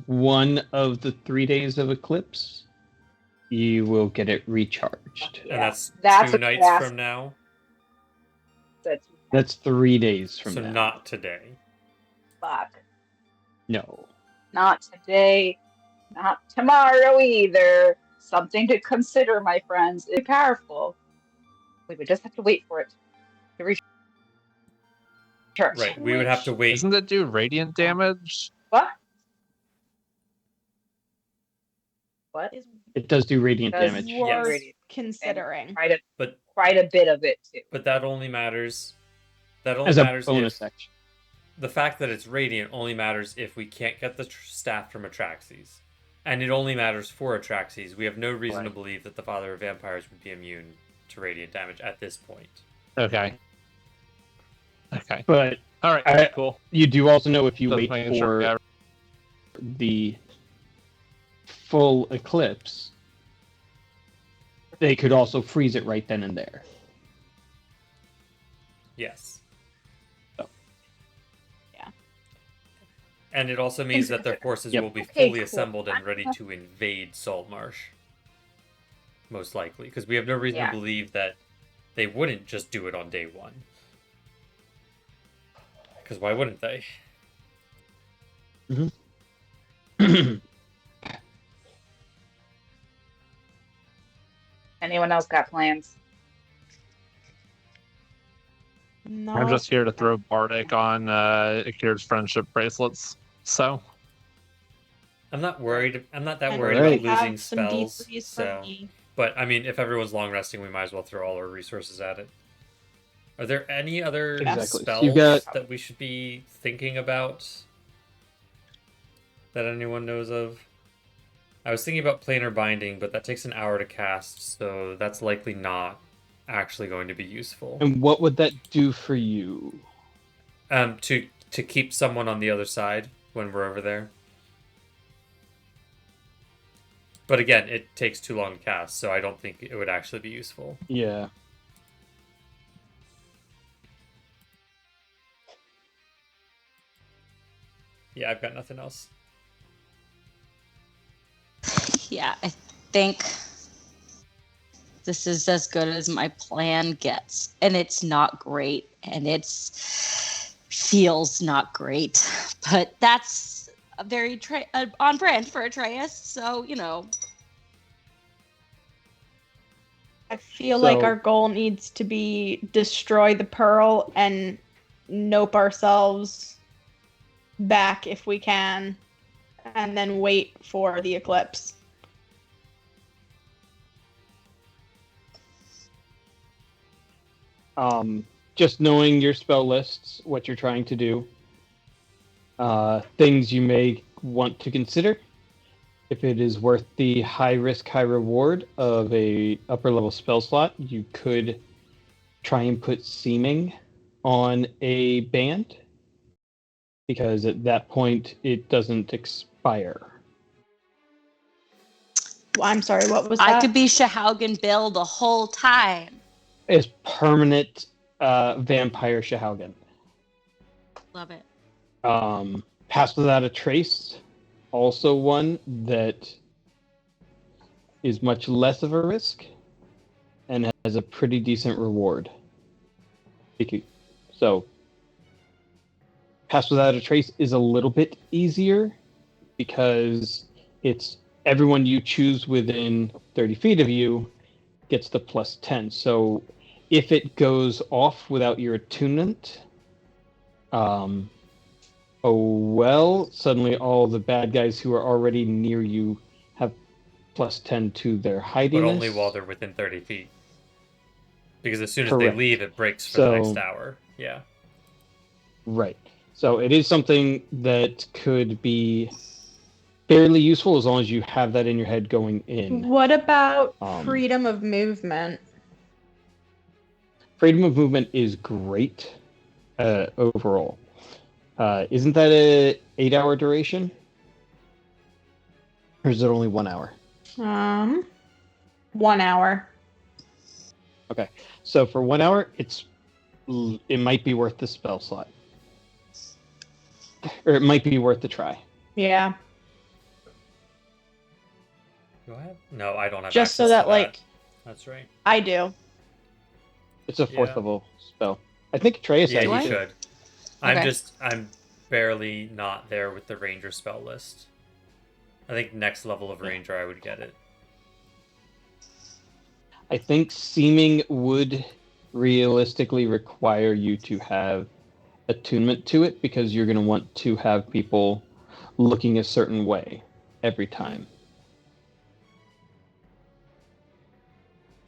1 of the 3 days of eclipse, you will get it recharged. Yeah, And that's that's 2 a nights class- from now. That's 3 days from So now. not today. Fuck. No. Not today. Not tomorrow either. Something to consider, my friends. It's powerful. We would just have to wait for it to recharge. Right. We would have to wait. Doesn't it do radiant damage? What? What? Is It does do radiant Does damage. Yes. worth considering. But Quite a bit of it too. but that only matters. That only As a matters bonus if section. the fact that it's radiant only matters if we can't get the staff from Atraxes. And it only matters for Atraxes. We have no reason to Right. believe that the Father of Vampires would be immune to radiant damage at this point. Okay. But All right. I- cool. you do also know if you Just wait making for sure. Yeah. the full eclipse, they could also freeze it right then and there. Yes. Oh. Yeah. And it also means that their forces Yep. will be Okay, fully cool. assembled and ready to invade Saltmarsh. Most likely. Because we have no reason Yeah. to believe that they wouldn't just do it on day 1. Because why wouldn't they? Anyone else got plans? No. I'm just here to throw Bardic on Akira's friendship bracelets. So I'm not worried. I'm not that And worried Alright. about losing have some spells. D3s for So, me. but I mean, if everyone's long resting, we might as well throw all our resources at it. Are there any other Exactly. So spells you've got- that we should be thinking about that anyone knows of? I was thinking about planar binding, but that takes an hour to cast, so that's likely not actually going to be useful. And what would that do for you? To keep someone on the other side when we're over there. But again, it takes too long to cast, so I don't think it would actually be useful. Yeah. Yeah, I've got nothing else. Yeah, I think this is as good as my plan gets, and it's not great, and it's feels not great, but that's a very on brand for Atreus. So I feel like So- our goal needs to be destroy the pearl and nope ourselves back if we can, and then wait for the eclipse. Just knowing your spell lists, what you're trying to do, things you may want to consider. If it is worth the high risk, high reward of a upper level spell slot, you could try and put seeming on a band, because at that point it doesn't expire. I'm sorry, what was I that? could be Shahaugen Bill the whole time. It's permanent vampire Shahaugen. Love it. Pass Without a Trace, also one that is much less of a risk and has a pretty decent reward. So, Pass Without a Trace is a little bit easier because it's everyone you choose within 30 feet of you gets the plus 10. So if it goes off without your attunement, suddenly all the bad guys who are already near you have plus 10 to their hidiness. But only while they're within 30 feet. Because as soon as Correct. they leave, it breaks for the next hour. Yeah. Right. So it is something that could be fairly useful as long as you have that in your head going in. What about freedom of movement? Freedom of movement is great overall. Isn't that a 8-hour duration? Or is it only 1 hour? 1 hour. Okay. So for 1 hour, it might be worth the spell slot. Or it might be worth the try. Yeah. Do I have? No, I don't have Just so access that, to like... That's right. I do. It's a 4th level spell. I think Atreus Yeah, has you it. should. Okay. I'm barely not there with the ranger spell list. I think next level of ranger I would get it. I think seeming would realistically require you to have attunement to it because you're going to want to have people looking a certain way every time.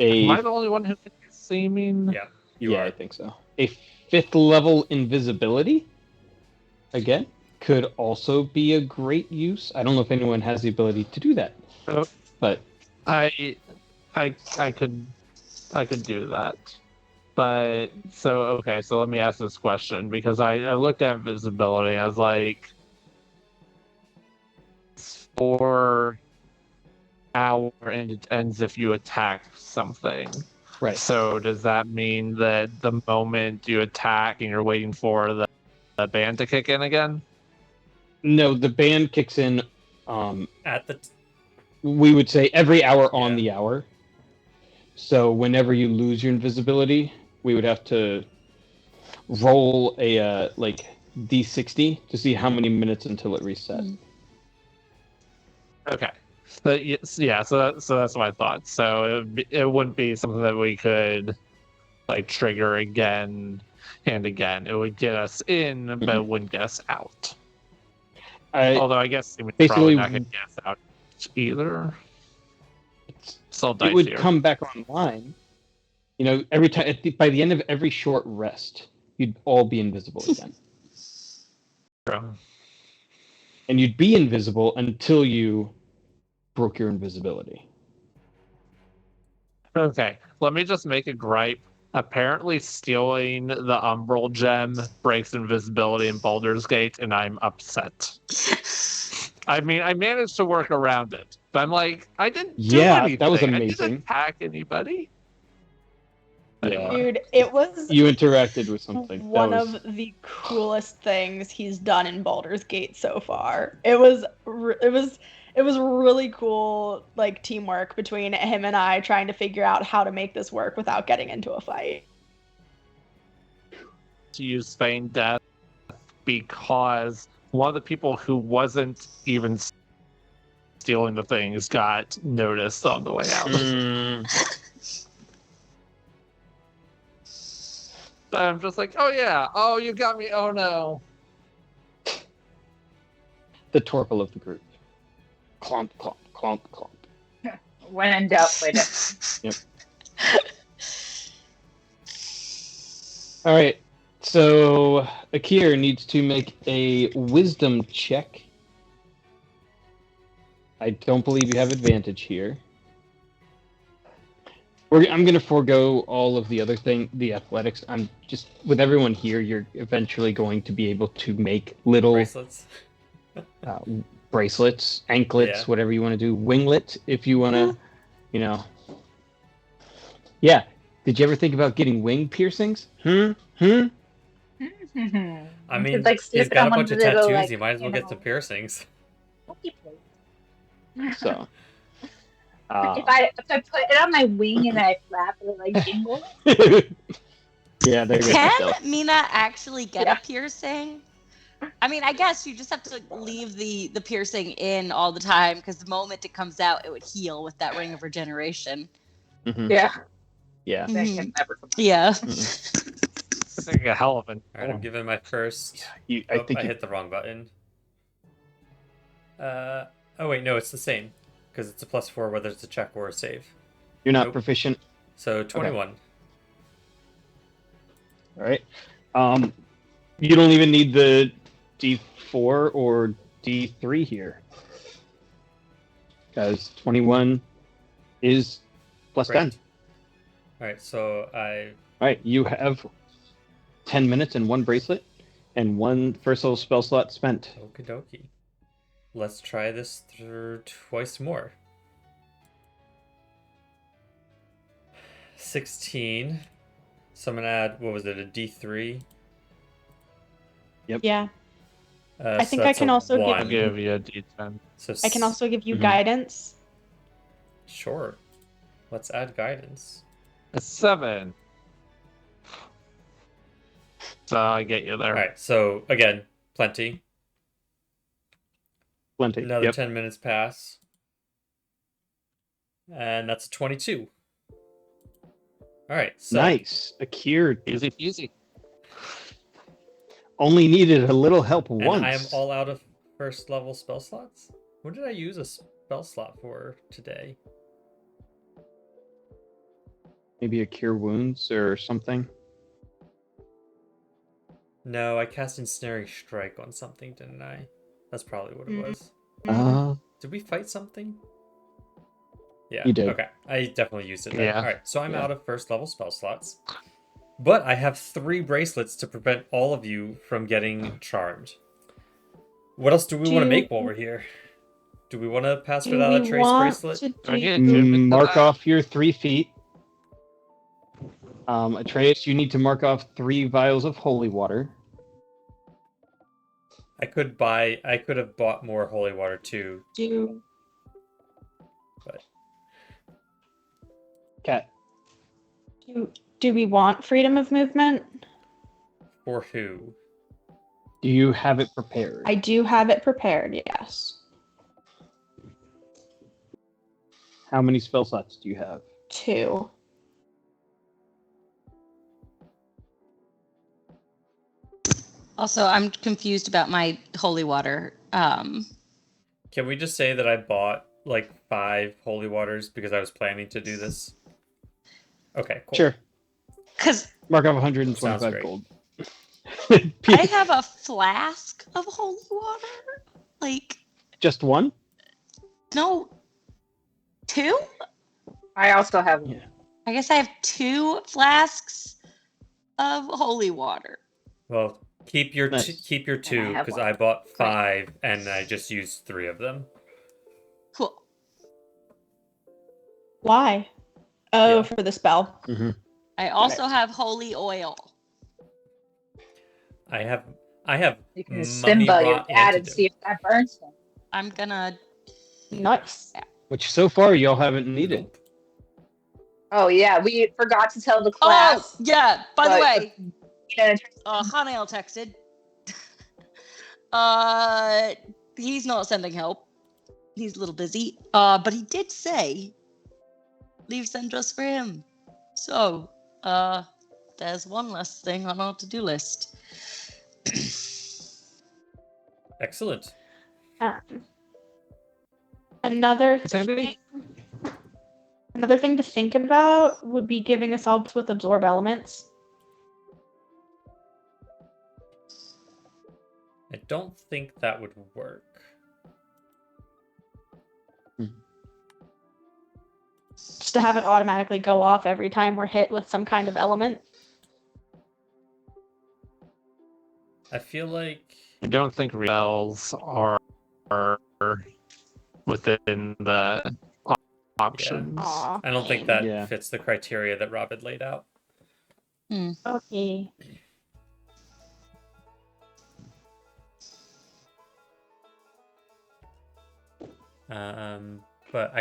Am I the only one who can be seeming? Yeah, you are. I think so. A 5th level invisibility, again, could also be a great use. I don't know if anyone has the ability to do that, but I could do that. But so let me ask this question because I looked at visibility. I was like, 4 hour and it ends if you attack something. right. So does that mean that the moment you attack and you're waiting for the band to kick in again? No, the band kicks in. At the We would say every hour on the hour. So whenever you lose your invisibility, we would have to roll a D60 to see how many minutes until it resets. Okay. So that's what I thought. So it wouldn't be something that we could like trigger again and again. It would get us in, but it wouldn't get us out. Although I guess it would probably not get us out either. It would come back online. You know, every time by the end of every short rest, you'd all be invisible again. True. And you'd be invisible until you broke your invisibility. Okay, let me just make a gripe. Apparently stealing the Umbral gem breaks invisibility in Baldur's Gate, and I'm upset. I mean, I managed to work around it, but I'm like, I didn't do anything. That was I amazing. didn't attack anybody. Yeah. Dude, it was You interacted with something. one of the coolest things he's done in Baldur's Gate so far. It was really cool, like, teamwork between him and I trying to figure out how to make this work without getting into a fight. To use feign death because one of the people who wasn't even stealing the things got noticed on the way out. But I'm just like, oh yeah, oh you got me, oh no. The Torkel of the group. Clomp, clomp, clomp, clomp. When in doubt, play it. Yep. All right. So Akir needs to make a wisdom check. I don't believe you have advantage here. I'm going to forego all of the other the athletics. I'm just, with everyone here, you're eventually going to be able to make little bracelets, anklets, whatever you want to do. Winglet, if you want to, Yeah. Did you ever think about getting wing piercings? I mean, he's got a bunch of tattoos. He might as well get some piercings. So. If I put it on my wing and I flap it like jingle. Yeah, there you go. Can Mina actually get a piercing? I mean, I guess you just have to leave the piercing in all the time because the moment it comes out, it would heal with that ring of regeneration. Mhm. Yeah. Yeah. That can never come. Yeah. It's like a hell of an. All right, I'm giving my first. I I think hit the wrong button. Oh wait, no, it's the same because it's a +4 whether it's a check or a save. you're not Nope. proficient. So 21. All right. You don't even need the D4 or D3 here, because 21 is plus Great. 10. All right, so I All right, you have 10 minutes and 1 bracelet, and 1 first level spell slot spent. okie dokie. Let's try this through twice more. 16. So I'm gonna add, what was it, a D3? Yeah. I think so I that's can a also give I'll 1. give you a D10. So I can also give you Mhm. guidance. Sure. Let's add guidance. A 7. So I get you there. All right, so again, plenty. Plenty. Another Yep. 10 minutes pass. And that's a 22. All right, so Nice. Akir Easy peasy. only needed a little help and once. I am all out of first level spell slots. What did I use a spell slot for today? Maybe a cure wounds or something. No, I cast Ensnaring Strike on something, didn't I? That's probably what it Mhm. was. Did we fight something? Yeah, You did. Okay, I definitely used it then. Yeah. All right, so I'm Yeah. out of first level spell slots. But I have 3 bracelets to prevent all of you from getting charmed. What else do we want to make while we're here? Do we want to pass Do without a we trace want bracelet? to Okay. do... Mark off your 3 feet. Atreus, you need to mark off 3 vials of holy water. I could have bought more holy water too. do But Cat. do we want freedom of movement? for who? Do you have it prepared? I do have it prepared, yes. How many spell slots do you have? 2. Also, I'm confused about my holy water. Can we just say that I bought like 5 holy waters because I was planning to do this? Okay, cool. Sure. Because Mark off Sounds 125 great. gold. I have a flask of holy water. Like, Just 1? no, 2? I also have Yeah. I guess I have 2 flasks of holy water. Well, keep your Nice. keep your 2 have because one. I bought 5 and I just used 3 of them. Cool. Why? Oh, Yeah. for the spell. Mm-hmm. I also have holy oil. I have you can just mummy symbol your rot dad and antidote. see if that burns him. I'm gonna. Nice. Which so far y'all haven't needed. Nope. Oh yeah, we forgot to tell the class. Oh yeah. By the but- way, Yeah, Hanael texted. He's not sending help. He's a little busy. But he did say, leave Sendros for him. So, there's one less thing on our to-do list. Excellent. Another Sandy? another thing to think about would be giving assaults with absorb elements. I don't think that would work. Just to have it automatically go off every time we're hit with some kind of element. I feel like I don't think spells are within the options. Aw. I don't think that Yeah. fits the criteria that Rob had laid out. Okay. But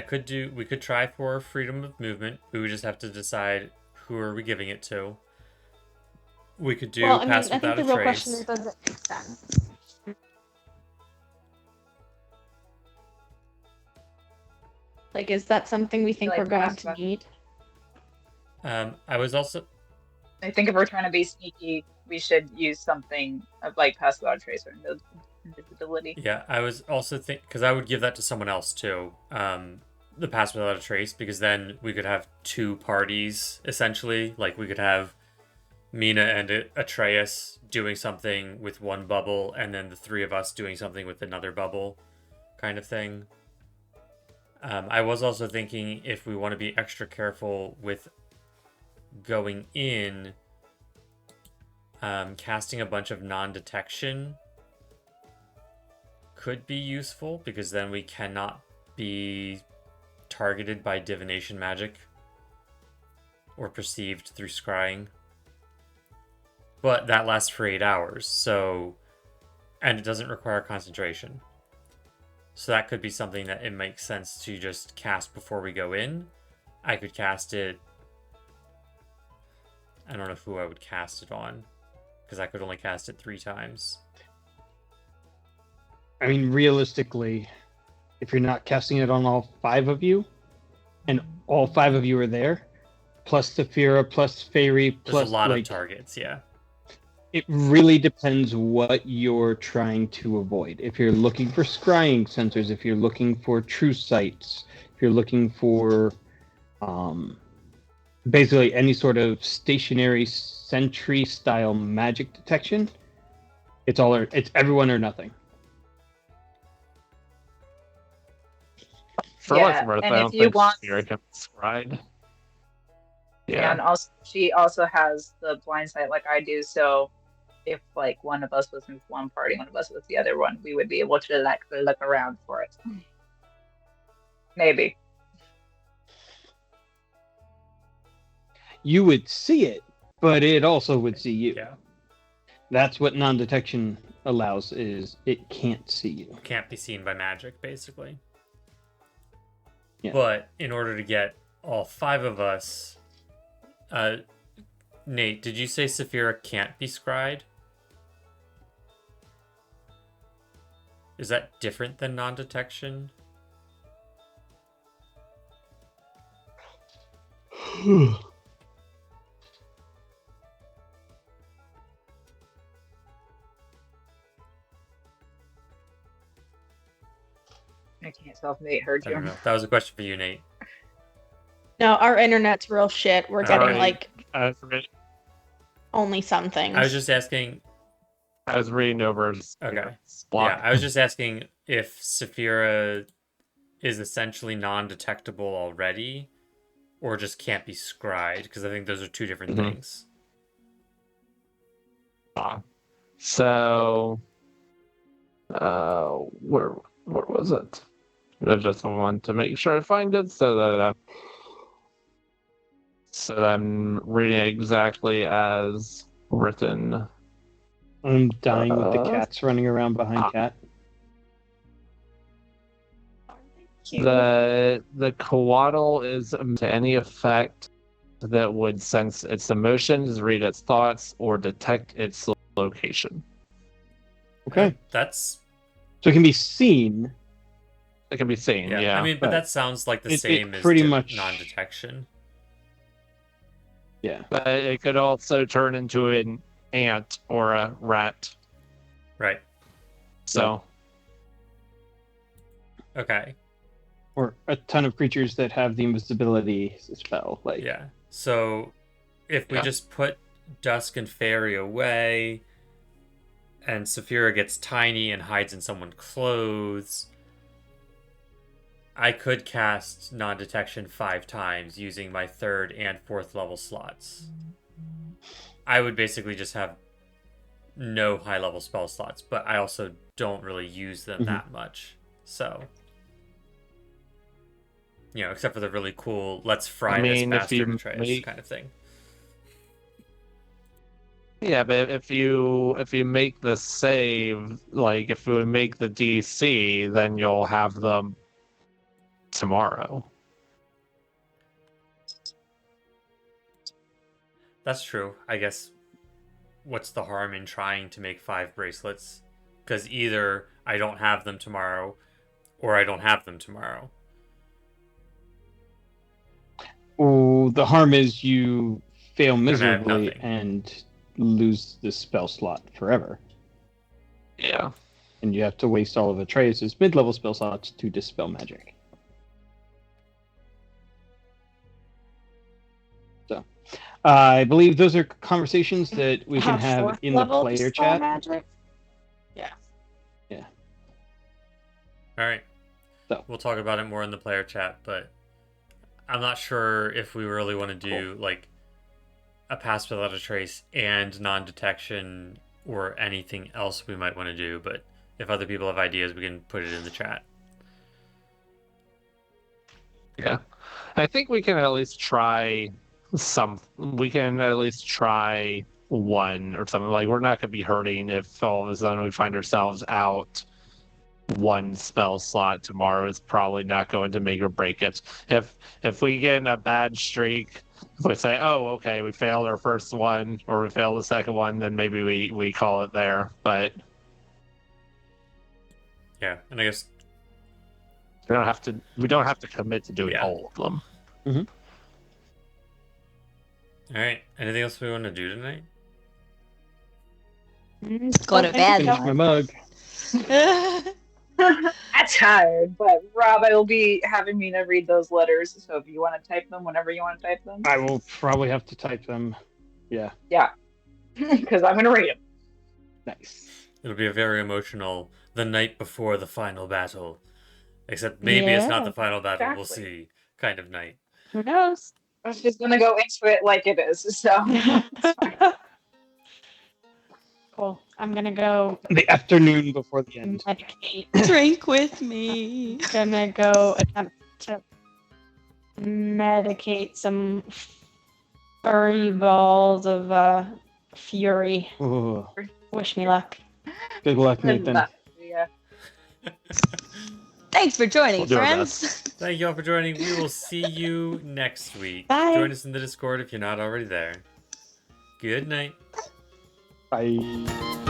we could try for freedom of movement. We would just have to decide who are we giving it to. We could do Well, I pass think without the a real trace. question is, does it make sense? Like, is that something we think Like we're going pass to by. need? I was also I think if we're trying to be sneaky, we should use something of like pass without trace or invisibility. Yeah, I was also because I would give that to someone else too. The pass without a trace, because then we could have two parties essentially. Like we could have Mina and Atreus doing something with one bubble, and then the three of us doing something with another bubble, kind of thing. I was also thinking if we want to be extra careful with going in, casting a bunch of non-detection could be useful, because then we cannot be targeted by divination magic or perceived through scrying. But that lasts for 8 hours, so, and it doesn't require concentration. So that could be something that it makes sense to just cast before we go in. I could cast it. I don't know who I would cast it on, because I could only cast it 3 times. I mean, realistically, if you're not casting it on all 5 of you, and all 5 of you are there, plus Saphira, plus Fairy, plus There's a lot of targets, yeah. It really depends what you're trying to avoid. If you're looking for scrying sensors, if you're looking for true sights, if you're looking for basically any sort of stationary sentry style magic detection, it's everyone or nothing. For Yeah, what it's worth, and I if don't you think want- Spirit can be scryed. Yeah, and also she also has the blind sight like I do, so if like one of us was in one party, one of us was the other one, we would be able to like look around for it. Maybe. You would see it, but it also would see you. Yeah. That's what non-detection allows, is it can't see you. Can't be seen by magic, basically. Yeah. But in order to get all 5 of us, Nate, did you say Saphira can't be scryed? Is that different than non-detection? I can't tell if Nate heard I don't you. know. That was a question for you, Nate. No, our internet's real shit. We're getting Alright. like I only some things. I was just asking. was reading over. Okay. Block. Yeah, I was just asking if Saphira is essentially non-detectable already, or just can't be scryed, because I think those are 2 different Mhm. things. So, where was it? I just want to make sure I find it so that I'm reading exactly as written. I'm dying with the Uh, cats running around behind Cat. The coatl is to any effect that would sense its emotions, read its thoughts, or detect its location. Okay. That's So it can be seen. It can be seen. yeah. Yeah. I mean, but But that sounds like the it same as pretty much- non-detection. Yeah. But it could also turn into an ant or a rat. Right. So Okay. Or a ton of creatures that have the invisibility spell. Like, Yeah. So if we Yeah. just put Dusk and Fairy away, and Saphira gets tiny and hides in someone's clothes, I could cast non-detection 5 times using my 3rd and 4th level slots. I would basically just have no high-level spell slots, but I also don't really use them Mhm. that much. So, except for the really cool "let's fry I this mean, if you bastard Atreus" make- kind of thing. yeah, but if you make the save, like if we make the DC, then you'll have them tomorrow. That's true. I guess what's the harm in trying to make 5 bracelets? Because either I don't have them tomorrow, or I don't have them tomorrow. Oh, the harm is you fail have miserably nothing. and lose the spell slot forever. Yeah. And you have to waste all of Atreus' mid-level spell slots to dispel magic. So, I believe those are conversations that we can have fourth in the level player dispel chat. Magic. All right. So. We'll talk about it more in the player chat, but I'm not sure if we really want to do like a pass without a trace and non-detection or anything else we might want to do. But if other people have ideas, we can put it in the chat. Yeah. I think we can at least try we can at least try one or something. Like, we're not going to be hurting if all of a sudden we find ourselves out one spell slot tomorrow. Is probably not going to make or break it. If we get in a bad streak, if we say, oh, okay, we failed our first one or we failed the second one, then maybe we call it there. But Yeah, and I guess we don't have to commit to doing all of them. all right. Anything else we want to do tonight? Go to bed. Finish my mug. I'm tired, but Rob, I will be having Mina read those letters. So if you want to type them, whenever you want to type them, I will probably have to type them. Yeah. yeah, because I'm gonna read them. Nice. It'll be a very emotional the night before the final battle. Except maybe it's not the final battle. Exactly. We'll see. Kind of night. Who knows? I was just gonna go into it like it is. So Cool. I'm gonna go The afternoon before the end. medicate. Drink with me. Gonna go attempt to medicate some furry balls of fury. Ooh. Wish me luck. Good luck, Nathan. yeah. Thanks for joining, We'll do our friends. Thank you all for joining. We will see you next week. Bye. Join us in the Discord if you're not already there. Good night. Bye.